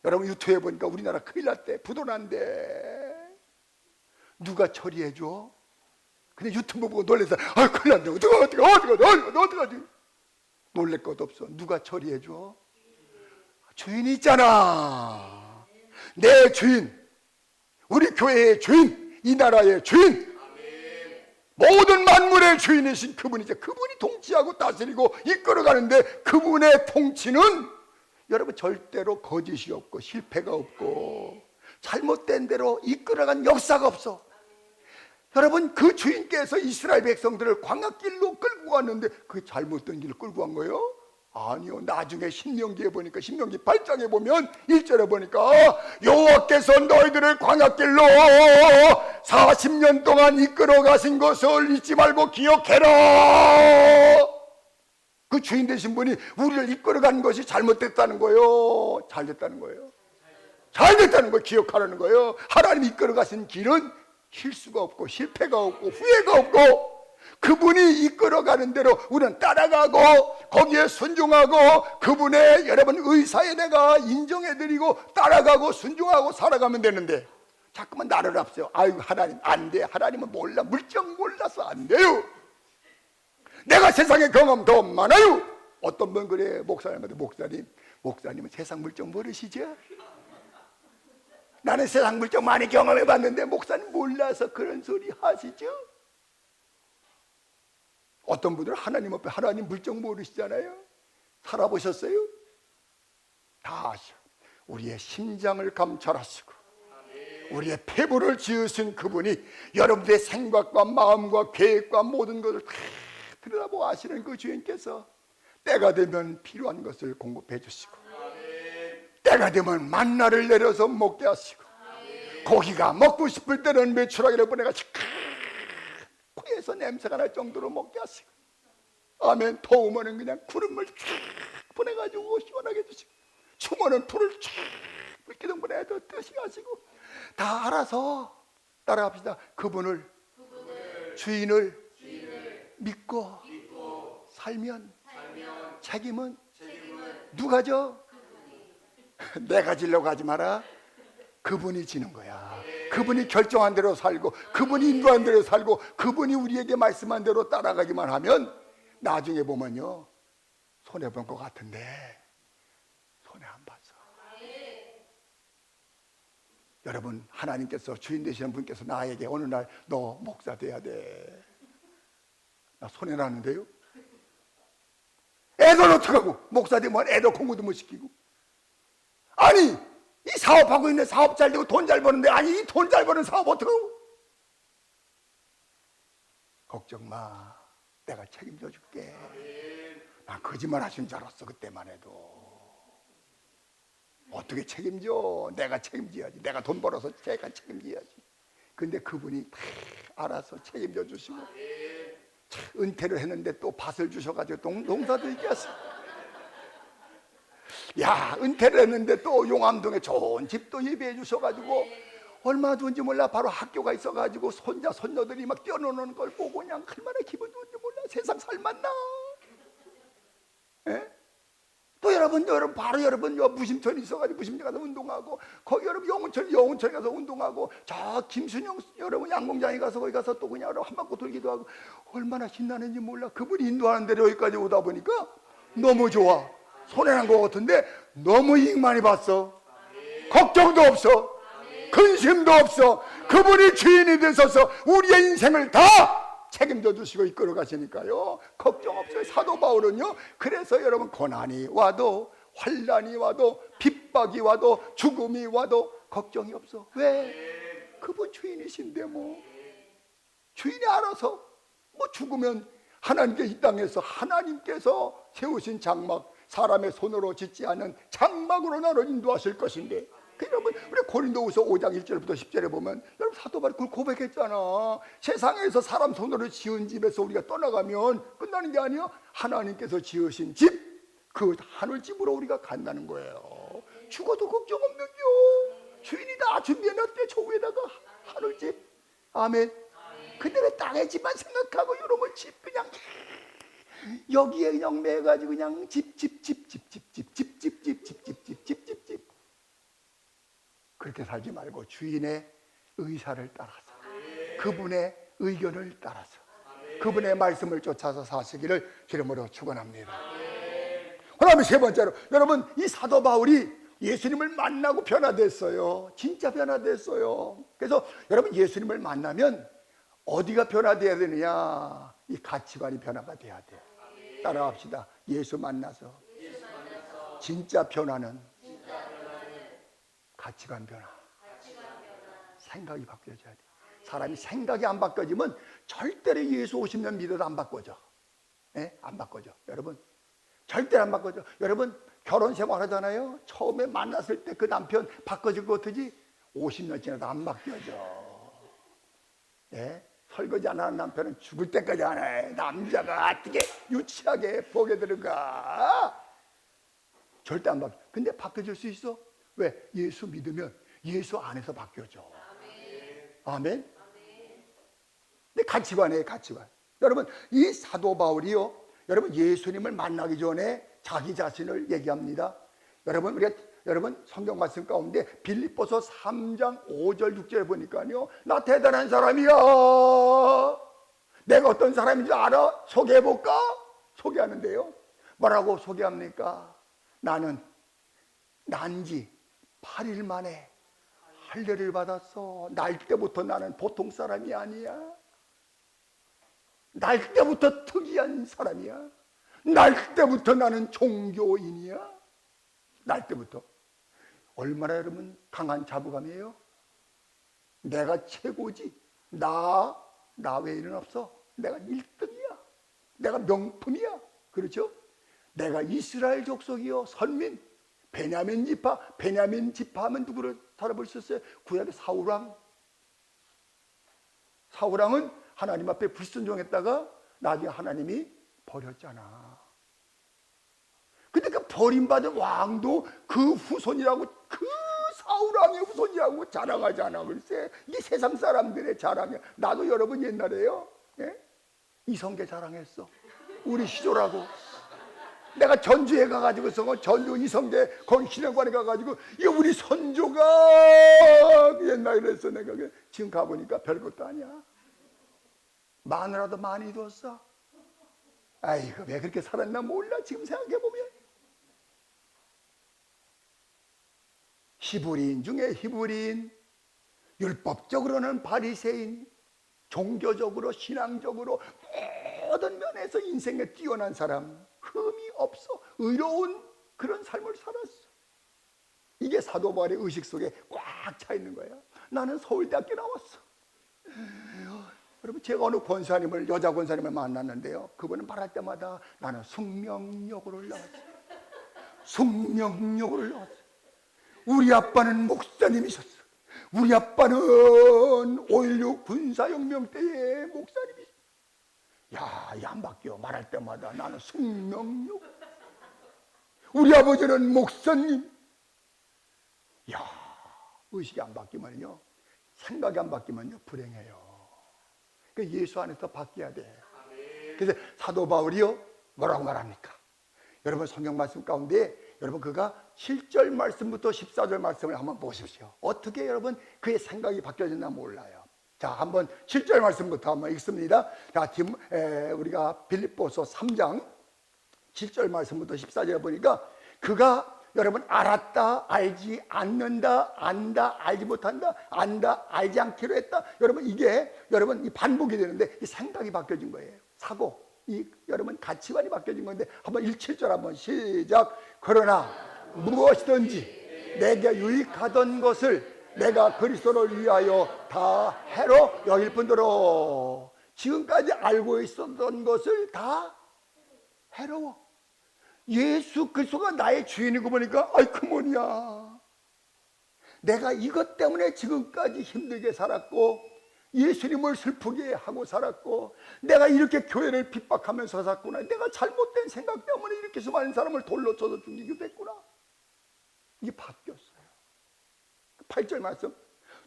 여러분 유튜브에 보니까 우리나라 큰일 났대. 부도난대. 누가 처리해줘? 근데 유튜브 보고 놀래서, 아, 큰일 났네. 어떡하지? 놀랄 것도 없어. 누가 처리해줘? 주인이 있잖아. 내 주인, 우리 교회의 주인, 이 나라의 주인, 모든 만물의 주인이신 그분이죠. 그분이 통치하고 다스리고 이끌어가는데, 그분의 통치는 여러분 절대로 거짓이 없고 실패가 없고 잘못된 대로 이끌어간 역사가 없어. 여러분, 그 주인께서 이스라엘 백성들을 광야길로 끌고 갔는데 그게 잘못된 길을 끌고 간 거예요? 아니요. 나중에 신명기에 보니까, 신명기 8장에 보면 1절에 보니까, 여호와께서 너희들을 광야길로 40년 동안 이끌어 가신 것을 잊지 말고 기억해라. 그 주인 되신 분이 우리를 이끌어 간 것이 잘못됐다는 거예요? 잘 됐다는 거예요? 잘 됐다는 걸 기억하라는 거예요. 하나님이 이끌어 가신 길은 실수가 없고 실패가 없고 후회가 없고, 그분이 이끌어가는 대로 우리는 따라가고 거기에 순종하고 그분의 여러분 의사에 내가 인정해드리고 따라가고 순종하고 살아가면 되는데 자꾸만 나를 앞세워. 아이고 하나님 안 돼. 하나님은 몰라. 물정 몰라서 안 돼요. 내가 세상의 경험 더 많아요. 어떤 분 그래 목사님한테 목사님은 세상 물정 모르시죠? 나는 세상 물정 많이 경험해봤는데 목사님 몰라서 그런 소리 하시죠? 어떤 분들은 하나님 앞에 하나님 물정 모르시잖아요. 살아보셨어요? 다 아셔. 우리의 심장을 감찰하시고 우리의 폐부를 지으신 그분이 여러분들의 생각과 마음과 계획과 모든 것을 다 들여다보고 아시는 그 주인께서 때가 되면 필요한 것을 공급해 주시고 때가 되면 만나를 내려서 먹게 하시고 고기가 먹고 싶을 때는 메추라기를 보내가지고 코에서 냄새가 날 정도로 먹게 하시고 아멘. 더우면 그냥 구름을 쫙 보내가지고 시원하게 해주시고 추우면 불을 쫙 불기둥 보내서 뜨시게 하시고 다 알아서 따라갑시다. 그분을 주인을 믿고 살면 책임은 누가 져? 내가 지려고 하지 마라. 그분이 지는 거야. 그분이 결정한 대로 살고 그분이 인도한 대로 살고 그분이 우리에게 말씀한 대로 따라가기만 하면 나중에 보면요 손해본 것 같은데 손해 안 봤어. 여러분 하나님께서 주인 되시는 분께서 나에게 어느 날 너 목사 돼야 돼. 나 손해나는데요. 애들 어떡하고 목사 되면 애들 공부도 못 시키고 아니 이 사업하고 있는 사업 잘 되고 돈 잘 버는데 아니 이 돈 잘 버는 사업 어떡하고. 걱정 마. 내가 책임져 줄게. 난 거짓말 하신 줄 알았어. 그때만 해도. 어떻게 책임져? 내가 책임져야지. 내가 돈 벌어서 제가 책임져야지. 근데 그분이 다 알아서 책임져 주시고 은퇴를 했는데 또 밭을 주셔가지고 농사도 있게 하시고 야 은퇴를 했는데 또 용암동에 좋은 집도 예비해 주셔가지고 얼마나 좋은지 몰라. 바로 학교가 있어가지고 손자 손녀들이 막 뛰어노는 걸 보고 그냥 얼마나 기분 좋은지 몰라. 세상 살맛나. 예? 또 여러분 바로 여러분 무심천이 있어가지고 무심천 가서 운동하고 거기 여러분 영운천 가서 운동하고 저 김순영 여러분 양봉장에 가서 거기 가서 또 그냥 한 바퀴 돌기도 하고 얼마나 신나는지 몰라. 그분이 인도하는 대로 여기까지 오다 보니까 너무 좋아. 손해난 것 같은데 너무 이익 많이 봤어. 걱정도 없어. 근심도 없어. 그분이 주인이 되셔서 우리의 인생을 다 책임져 주시고 이끌어 가시니까요 걱정 없어요. 사도 바울은요 그래서 여러분 고난이 와도 환난이 와도 핍박이 와도 죽음이 와도 걱정이 없어. 왜? 그분 주인이신데 뭐 주인이 알아서 뭐 죽으면 하나님께 이 땅에서 하나님께서 세우신 장막 사람의 손으로 짓지 않은 장막으로 나를 인도하실 것인데 여러분 우리 고린도후서 5장 1절부터 10절에 보면 여러분 사도 바울이 그걸 고백했잖아. 세상에서 사람 손으로 지은 집에서 우리가 떠나가면 끝나는 게 아니야. 하나님께서 지으신 집 그 하늘집으로 우리가 간다는 거예요. 죽어도 걱정 없는겨. 주인이 다 준비해놨대. 저 위에다가 하늘집. 아멘. 근데 왜 땅의 집만 생각하고 여러분 집 그냥 여기에 그냥 매가지고 그냥 집 그렇게 살지 말고 주인의 의사를 따라서 그분의 의견을 따라서 그분의 말씀을 쫓아서 사시기를 주님으로 축원합니다. 그다음에 세 번째로 여러분 이 사도 바울이 예수님을 만나고 변화됐어요. 진짜 변화됐어요. 그래서 여러분 예수님을 만나면 어디가 변화돼야 되느냐? 이 가치관이 변화가 돼야 돼요. 따라합시다. 예수 만나서 진짜 변화는 가치관 변화. 생각이 바뀌어져야 돼. 사람이 생각이 안 바뀌어지면 절대로 예수 50년 믿어도 안 바꿔져. 네? 안 바꿔져. 여러분 절대로 안 바꿔져. 여러분 결혼 생활 하잖아요. 처음에 만났을 때 그 남편 바꿔질 것 같으지 50년 지나도 안 바뀌어져. 네? 설거지 안 하는 남편은 죽을 때까지 안 해. 남자가 어떻게 유치하게 보게 들어가. 절대 안 바뀌어. 근데 바뀌어질 수 있어. 왜? 예수 믿으면 예수 안에서 바뀌어져. 아멘. 근데 가치관이에요. 가치관. 여러분, 이 사도 바울이요, 여러분 예수님을 만나기 전에 자기 자신을 얘기합니다. 여러분 성경 말씀 가운데 빌립보서 3장 5절 6절에 보니까요, 나 대단한 사람이야, 내가 어떤 사람인지 알아? 소개해볼까? 소개하는데요, 뭐라고 소개합니까? 나는 난지 8일 만에 할례를 받았어. 날 때부터 나는 보통 사람이 아니야. 날 때부터 특이한 사람이야. 날 때부터 나는 종교인이야. 날 때부터. 얼마나 여러분 강한 자부감이에요? 내가 최고지. 나 외에는 없어. 내가 1등이야. 내가 명품이야. 그렇죠? 내가 이스라엘 족속이요, 선민, 베냐민 지파 하면 누구를 살아볼 수 있어요? 구약의 사울왕은 하나님 앞에 불순종했다가 나중에 하나님이 버렸잖아. 근데 그 버림받은 왕도 그 후손이라고, 그 사울왕의 후손이라고 자랑하잖아. 글쎄, 이게 세상 사람들의 자랑이야. 나도 여러분 옛날에요, 예? 이성계 자랑했어. 우리 시조라고. 내가 전주에 가가지고서 전주 이성계 거기 기념관에 가가지고, 이거 우리 선조가 옛날에 그랬어. 내가 지금 가보니까 별것도 아니야. 마누라도 많이 뒀어. 아이고, 왜 그렇게 살았나 몰라. 지금 생각해보면 히브리인 중에 히브리인, 율법적으로는 바리새인, 종교적으로 신앙적으로 모든 면에서 인생에 뛰어난 사람, 흠이 없어 의로운 그런 삶을 살았어. 이게 사도 바울의 의식 속에 꽉 차 있는 거야. 나는 서울대학교 나왔어. 여러분, 제가 어느 권사님을, 여자 권사님을 만났는데요, 그분은 말할 때마다 나는 숙명여고를 올라왔어. 숙명여고를 올라왔어. 우리 아빠는 목사님이셨어. 우리 아빠는 5.16 군사혁명 때의 목사님이셨어. 야, 이 안 바뀌어. 말할 때마다 나는 숙명여고. 우리 아버지는 목사님. 야, 의식이 안 바뀌면요, 생각이 안 바뀌면요, 불행해요. 그 예수 안에서 바뀌어야 돼. 그래서 사도 바울이요, 뭐라고 말합니까? 여러분 성경 말씀 가운데 여러분 그가 7절 말씀부터 14절 말씀을 한번 보십시오. 어떻게 여러분 그의 생각이 바뀌어졌나 몰라요. 자, 한번 7절 말씀부터 한번 읽습니다. 자, 우리가 빌립보서 3장 7절 말씀부터 14절에 보니까, 그가 여러분 알았다, 알지 않는다, 안다, 알지 못한다, 안다, 알지 않기로 했다. 여러분 이게 여러분 이 반복이 되는데, 이 생각이 바뀌어진 거예요. 사고, 이 여러분 가치관이 바뀌어진 건데, 한번 7절 한번 시작. 그러나 무엇이든지 내게 유익하던 것을 내가 그리스도를 위하여 다 해로 여길 뿐더러 지금까지 알고 있었던 것을 다 해로워. 예수 그리스도가 나의 주인이고 보니까, 아이 그 뭐냐, 내가 이것 때문에 지금까지 힘들게 살았고, 예수님을 슬프게 하고 살았고, 내가 이렇게 교회를 핍박하면서 살았구나, 내가 잘못된 생각 때문에 이렇게 수많은 사람을 돌로 쳐서 죽이기도 했구나. 이게 바뀌었어요. 8절 말씀,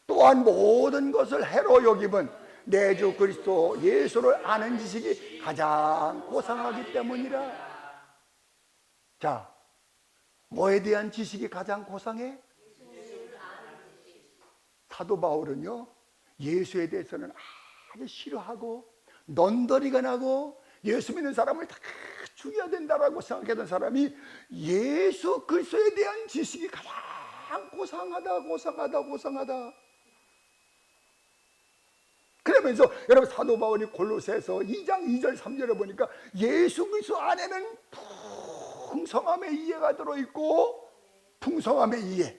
또한 모든 것을 해로 여김은 내 주 그리스도 예수를 아는 지식이 가장 고상하기 때문이라. 자, 뭐에 대한 지식이 가장 고상해? 사도 바울은요, 예수에 대해서는 아주 싫어하고 넌더리가 나고 예수 믿는 사람을 다 죽여야 된다라고 생각했던 사람이, 예수 그리스도에 대한 지식이 가장 고상하다. 그러면서 여러분 사도 바울이 골로새서 2장 2절 3절에 보니까, 예수 그리스도 안에는 풍성함의 이해가 들어있고, 풍성함의 이해,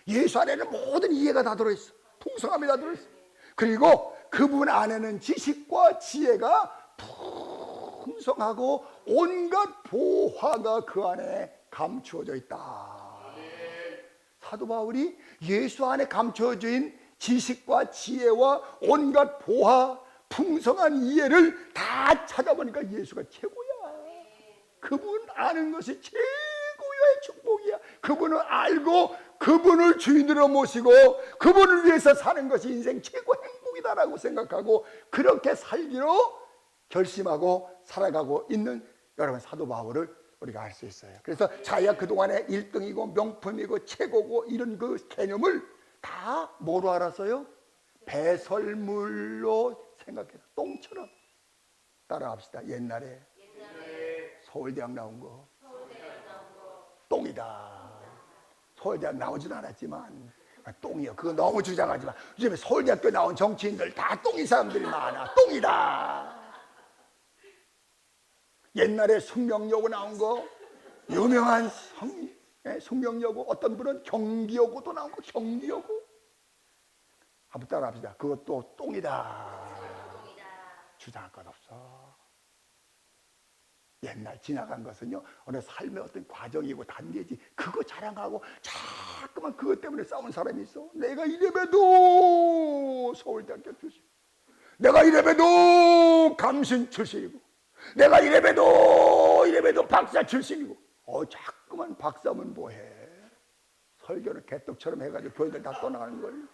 예수 안에는 모든 이해가 다 들어있어. 풍성함이 다 들어있어. 그리고 그분 안에는 지식과 지혜가 풍성하고 온갖 보화가 그 안에 감추어져 있다. 사도 바울이 예수 안에 감추어진 지식과 지혜와 온갖 보화, 풍성한 이해를 다 찾아보니까 예수가 최고야. 그분 아는 것이 최고의 축복이야. 그분을 알고 그분을 주인으로 모시고 그분을 위해서 사는 것이 인생 최고 행복이다라고 생각하고, 그렇게 살기로 결심하고 살아가고 있는 여러분 사도 바울을 우리가 알 수 있어요. 그래서 자기가 그동안에 1등이고 명품이고 최고고 이런 그 개념을 다 뭐로 알았어요? 배설물로 생각해서 똥처럼. 따라합시다. 옛날에 서울대학 나온 거 똥이다. 서울대학 나오진 않았지만 똥이요. 그거 너무 주장하지 마. 요즘에 서울대학교 나온 정치인들 다 똥인 사람들이 많아. 똥이다. 옛날에 숙명여고 나온 거 유명한 숙명여고, 어떤 분은 경기여고도 나온 거 경기여고. 한번 따라합시다. 그것도 똥이다. 주장할 것 없어. 옛날 지나간 것은요 어느 삶의 어떤 과정이고 단계지, 그거 자랑하고 자꾸만 그것 때문에 싸우는 사람이 있어. 내가 이래봬도 서울대학교 출신, 내가 이래봬도 감신 출신이고, 내가 이래봬도 박사 출신이고. 자꾸만 박사면 뭐해. 설교를 개떡처럼 해가지고 교인들 다 떠나가는 걸.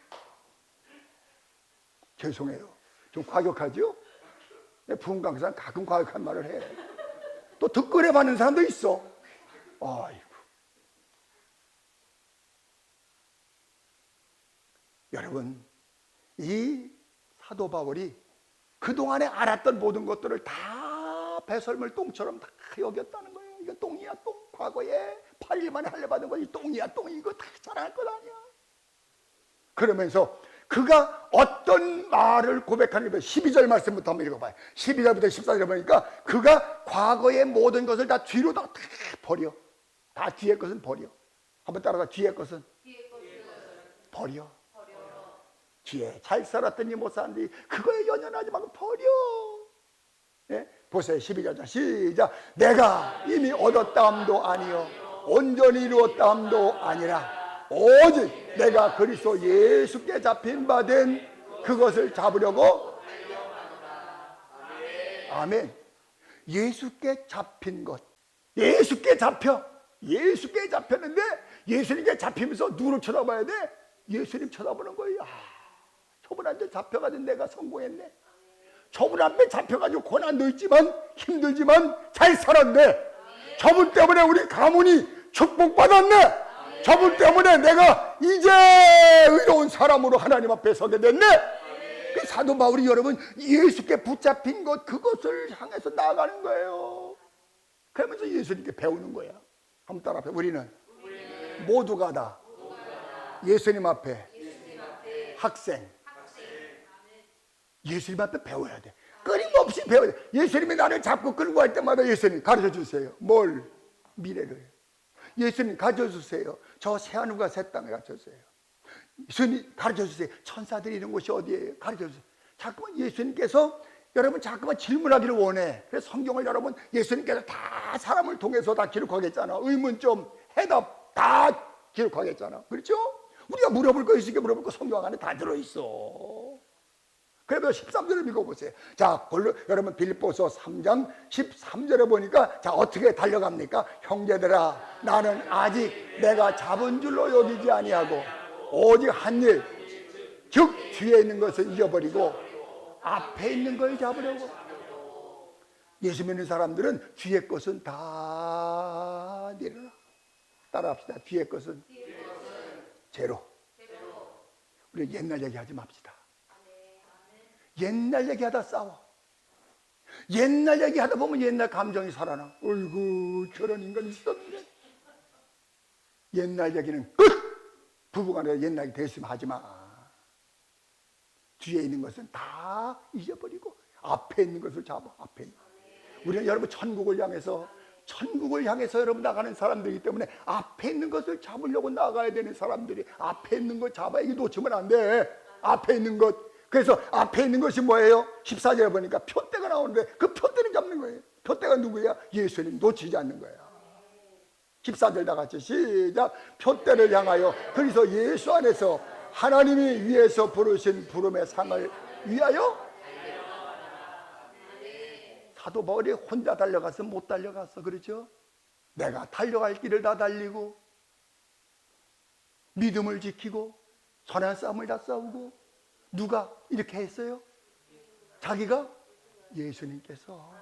죄송해요, 좀 과격하죠? 부흥 강사는 가끔 과격한 말을 해. 또 득거래 받는 사람도 있어. 아이고. 여러분, 이 사도 바울이 그동안에 알았던 모든 것들을 다 배설물 똥처럼 다 여겼다는 거예요. 이거 똥이야 똥. 과거에 8일 만에 할례받은 거 이 똥이야 똥. 이거 다 자랑할 것 아니야. 그러면서 그가 어떤 말을 고백하는 게 12절 말씀부터 한번 읽어봐요. 12절부터 14절 보니까 그가 과거의 모든 것을 다 뒤로 다 버려. 다 뒤의 것은 버려. 한번 따라가. 뒤의 것은 버려. 뒤에 잘 살았더니 못 사는데 그거에 연연하지 말고 버려. 예? 보세요. 12절 시작. 내가 이미 얻었다함도 아니요 온전히 이루었다함도 아니라 오직 내가 그리스도 예수께 잡힌 바 된 그것을 잡으려고. 아멘. 예수께 잡힌 것. 예수께 잡혀. 예수께 잡혔는데 예수님께 잡히면서 누구를 쳐다봐야 돼? 예수님 쳐다보는 거예요. 저분한테 잡혀가지고 내가 성공했네. 저분 앞에 잡혀가지고 고난도 있지만 힘들지만 잘 살았네. 저분 때문에 우리 가문이 축복받았네. 저분 때문에 내가 이제 의로운 사람으로 하나님 앞에 서게 됐네. 그 사도 바울이 여러분 예수께 붙잡힌 것, 그것을 향해서 나아가는 거예요. 그러면서 예수님께 배우는 거야. 한번 따라해. 우리는 모두가 다 예수님 앞에 학생. 예수님 앞에 배워야 돼. 끊임없이 배워야 돼. 예수님이 나를 잡고 끌고 갈 때마다 예수님 가르쳐 주세요. 뭘? 미래를. 예수님 가르쳐 주세요. 저 새하늘과 새 땅을 가르쳐 주세요. 예수님 가르쳐 주세요. 천사들이 있는 곳이 어디예요? 가르쳐 주세요. 자꾸만 예수님께서 여러분 자꾸만 질문하기를 원해. 그래서 성경을 여러분 예수님께서 다 사람을 통해서 다 기록하겠잖아. 의문점, 해답 다 기록하겠잖아. 그렇죠? 우리가 물어볼 거 있으니까 물어볼 거 성경 안에 다 들어있어. 그래서 13절을 읽어보세요. 자, 여러분 빌립보서 3장 13절에 보니까 자 어떻게 달려갑니까? 형제들아, 나는 아직 내가 잡은 줄로 여기지 아니하고 오직 한 일, 즉 뒤에 있는 것을 잊어버리고 앞에 있는 걸 잡으려고. 예수 믿는 사람들은 뒤에 것은 다 내려라. 따라합시다. 뒤에 것은 제로. 우리 옛날 얘기하지 맙시다. 옛날 얘기하다 싸워. 옛날 얘기하다 보면 옛날 감정이 살아나. 어이구 저런 인간이 있었는데. 옛날 얘기는 끝! 부부간에 옛날 얘기 됐으면 하지마. 뒤에 있는 것은 다 잊어버리고 앞에 있는 것을 잡아. 앞에 있는. 우리는 여러분 천국을 향해서 여러분 나가는 사람들이기 때문에 앞에 있는 것을 잡으려고 나가야 되는 사람들이 앞에 있는 것 잡아야. 이게 놓치면 안 돼. 앞에 있는 것. 그래서 앞에 있는 것이 뭐예요? 14절에 보니까 표대가 나오는데 그 표대를 잡는 거예요. 표대가 누구야? 예수님. 놓치지 않는 거야. 14절 다 같이 시작. 표대를 향하여 그래서 예수 안에서 하나님이 위에서 부르신 부름의 상을 위하여. 사도 바울이 혼자 달려가서 못 달려갔어. 그렇죠? 내가 달려갈 길을 다 달리고 믿음을 지키고 선한 싸움을 다 싸우고. 누가 이렇게 했어요? 자기가? 예수님께서.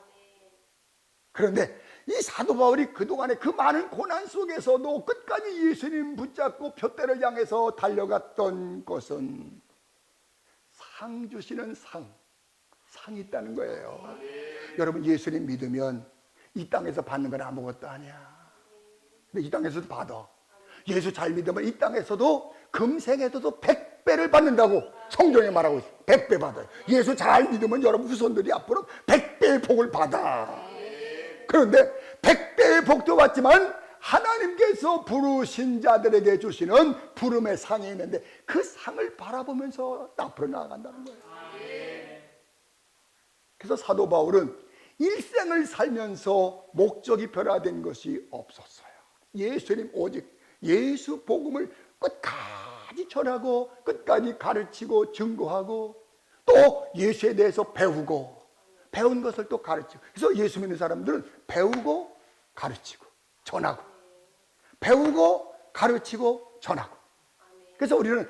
그런데 이 사도 바울이 그동안의 그 많은 고난 속에서도 끝까지 예수님 붙잡고 표대를 향해서 달려갔던 것은 상 주시는 상이 있다는 거예요. 여러분, 예수님 믿으면 이 땅에서 받는 건 아무것도 아니야. 근데 이 땅에서도 받아. 예수 잘 믿으면 이 땅에서도 금생에서도 100배를 받는다고 성경에 말하고 있어요. 100배 받아요. 예수 잘 믿으면 여러분 후손들이 앞으로 100배의 복을 받아. 그런데 100배의 복도 받지만 하나님께서 부르신 자들에게 주시는 부름의 상이 있는데 그 상을 바라보면서 앞으로 나아간다는 거예요. 그래서 사도 바울은 일생을 살면서 목적이 변화된 것이 없었어요. 예수님 오직 예수 복음을 끝까지 전하고 끝까지 가르치고 증거하고 또 예수에 대해서 배우고 배운 것을 또 가르치고. 그래서 예수 믿는 사람들은 배우고 가르치고 전하고 배우고 가르치고 전하고. 그래서 우리는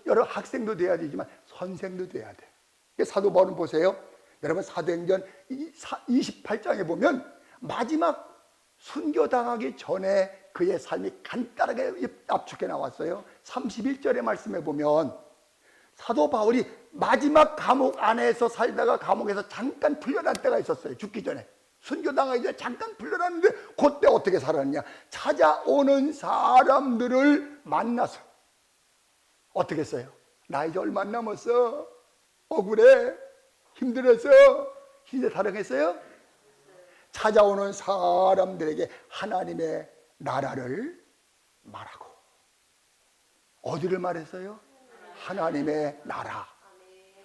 여러 학생도 돼야 되지만 선생도 돼야 돼. 사도 바울은 보세요. 여러분, 사도행전 28장에 보면 마지막 순교당하기 전에 그의 삶이 간단하게 압축해 나왔어요. 31절의 말씀에 보면 사도 바울이 마지막 감옥 안에서 살다가 감옥에서 잠깐 풀려날 때가 있었어요. 죽기 전에. 순교당하기 전에 잠깐 풀려났는데 그때 어떻게 살았냐. 찾아오는 사람들을 만나서 어떻게 했어요? 나 이제 얼마 안 남았어. 억울해. 힘들어서. 이제 타령했어요? 찾아오는 사람들에게 하나님의 나라를 말하고. 어디를 말했어요? 하나님의 나라.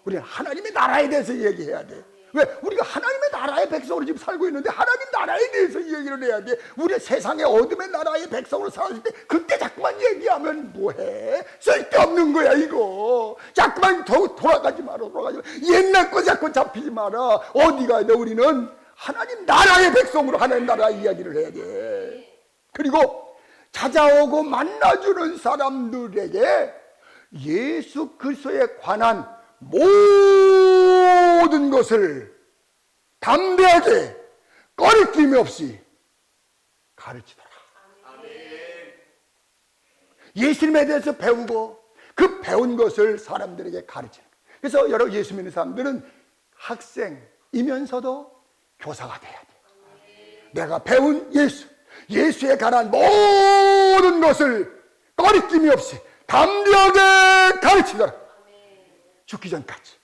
우리는 하나님의 나라에 대해서 얘기해야 돼. 왜? 우리가 하나님의 나라의 백성으로 지금 살고 있는데 하나님 나라에 대해서 얘기를 해야 돼. 우리 세상의 어둠의 나라의 백성으로 살았을 때 그때 자꾸만 얘기하면 뭐해? 쓸데없는 거야 이거. 자꾸만 돌아가지 마라. 옛날 거 자꾸 잡히지 마라. 어디 가야 돼? 우리는 하나님 나라의 백성으로 하나님 나라 이야기를 해야 돼. 그리고 찾아오고 만나주는 사람들에게 예수 그리스도에 관한 모든 것을 담대하게 꺼리낌 없이 가르치더라. 예수님에 대해서 배우고 그 배운 것을 사람들에게 가르치는. 그래서 여러 예수 믿는 사람들은 학생이면서도 교사가 돼야 돼. 내가 배운 예수에 관한 모든 것을 꺼리낌이 없이 담대하게 가르치더라. 죽기 전까지.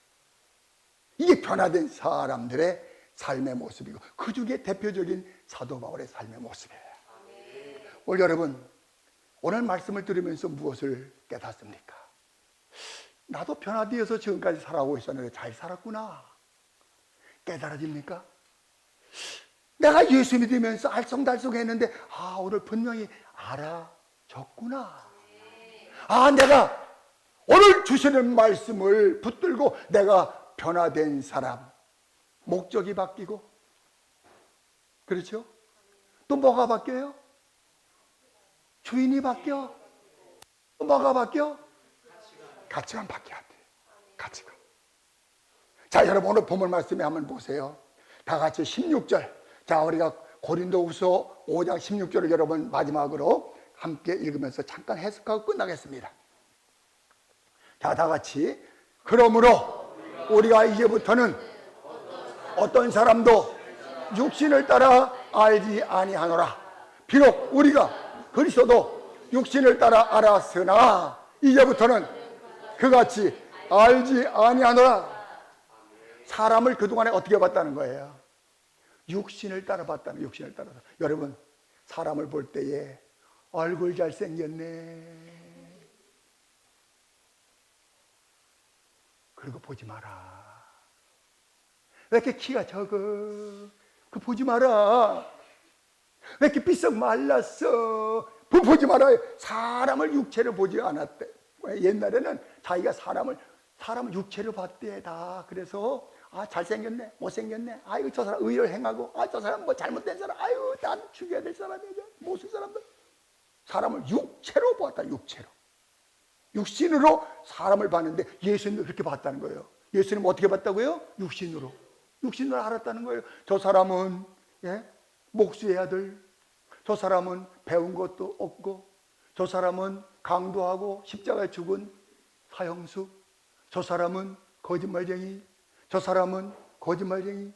이게 변화된 사람들의 삶의 모습이고 그 중에 대표적인 사도 바울의 삶의 모습이에요. 오늘 여러분, 오늘 말씀을 들으면서 무엇을 깨닫습니까? 나도 변화되어서 지금까지 살아오고 있었는데 잘 살았구나. 깨달아집니까? 내가 예수 믿으면서 알쏭달쏭했는데 오늘 분명히 알아졌구나. 내가 오늘 주시는 말씀을 붙들고 내가 변화된 사람. 목적이 바뀌고, 그렇죠? 또 뭐가 바뀌어요? 주인이 바뀌어. 또 뭐가 바뀌어? 가치관 바뀌어야 돼. 가치관. 자, 여러분 오늘 본문 말씀에 한번 보세요. 다 같이 16절. 자, 우리가 고린도후서 5장 16절을 여러분 마지막으로 함께 읽으면서 잠깐 해석하고 끝나겠습니다. 자, 다 같이. 그러므로 우리가 이제부터는 어떤 사람도 육신을 따라 알지 아니하노라. 비록 우리가 그리스도도 육신을 따라 알았으나 이제부터는 그같이 알지 아니하노라. 사람을 그동안에 어떻게 봤다는 거예요? 육신을 따라 봤다는, 육신을 따라서. 여러분, 사람을 볼 때에 얼굴 잘생겼네, 그리고 보지 마라. 왜 이렇게 키가 적어? 그 보지 마라. 왜 이렇게 삐썩 말랐어? 보지 말아요. 사람을 육체로 보지 않았대. 옛날에는 자기가 사람을 육체로 봤대 다. 그래서 잘생겼네, 못생겼네, 아이고 저 사람 의를 행하고, 저 사람 뭐 잘못된 사람, 아이고 난 죽여야 될 사람이죠. 무슨 사람들? 사람을 육체로 보았다. 육체로. 육신으로 사람을 봤는데 예수님도 그렇게 봤다는 거예요. 예수님 어떻게 봤다고요? 육신으로. 육신을 알았다는 거예요. 저 사람은 목수의 아들, 저 사람은 배운 것도 없고, 저 사람은 강도하고 십자가에 죽은 사형수, 저 사람은 거짓말쟁이, 저 사람은 거짓말쟁이.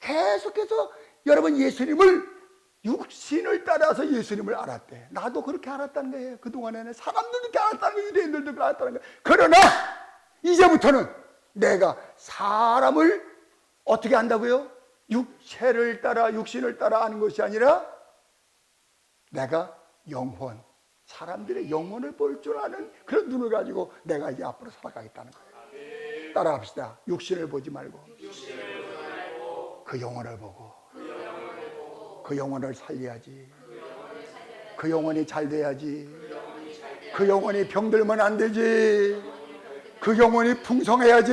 계속해서 여러분 예수님을, 육신을 따라서 예수님을 알았대. 나도 그렇게 알았다는 거예요. 그동안에는 사람들도 그렇게 알았다는 거예요. 유대인들도 그렇게 알았다는 거예요. 그러나 이제부터는 내가 사람을 어떻게 한다고요? 육체를 따라, 육신을 따라 아는 것이 아니라 내가 영혼, 사람들의 영혼을 볼 줄 아는 그런 눈을 가지고 내가 이제 앞으로 살아가겠다는 거예요. 따라합시다. 육신을 보지 말고 그 영혼을 보고 그 영혼을 살려야지. 그 영혼이 잘 돼야지. 그 영혼이 병들면 안 되지. 그 영혼이 풍성해야지.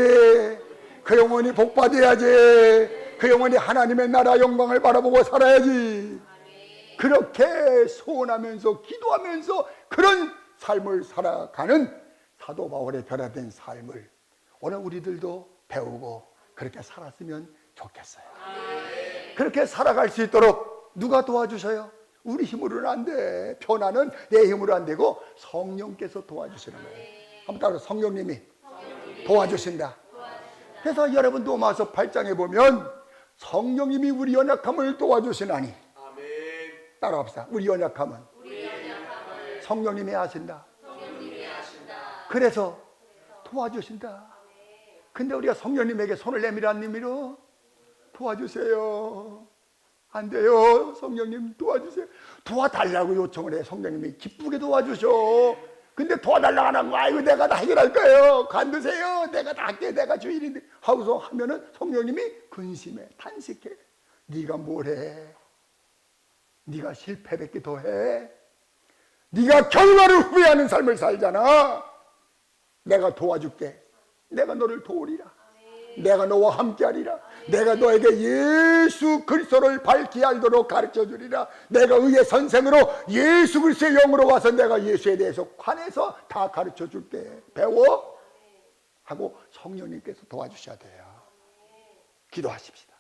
그 영혼이 복받아야지. 그 영혼이 하나님의 나라 영광을 바라보고 살아야지. 그렇게 소원하면서 기도하면서 그런 삶을 살아가는 사도 바울의 변화된 삶을 오늘 우리들도 배우고 그렇게 살았으면 좋겠어요. 그렇게 살아갈 수 있도록 누가 도와주셔요? 우리 힘으로는 안 돼. 변화는 내 힘으로 안 되고 성령께서 도와주시는 거예요. 한번 따라, 성령님이 도와주신다. 그래서 여러분 로마서 8장에 보면 성령님이 우리 연약함을 도와주시나니, 따라합시다. 우리 연약함은 성령님이 하신다. 그래서 도와주신다. 근데 우리가 성령님에게 손을 내밀어 도와주세요. 안 돼요. 성령님 도와주세요. 도와달라고 요청을 해. 성령님이 기쁘게 도와주셔. 근데 도와달라고 안 하고, 아이고 내가 다 해결할 거예요. 간두세요. 내가 다 할게. 내가 주인인데 하고서 하면은 성령님이 근심해, 탄식해. 네가 뭘 해? 네가 실패밖에 더 해? 네가 결과를 후회하는 삶을 살잖아. 내가 도와줄게. 내가 너를 도우리라. 내가 너와 함께하리라. 내가 너에게 예수 그리스도를 밝히 알도록 가르쳐주리라. 내가 의의 선생으로 예수 그리스도의 영으로 와서 내가 예수에 대해서 관해서 다 가르쳐줄게. 배워 하고 성령님께서 도와주셔야 돼요. 기도하십시다.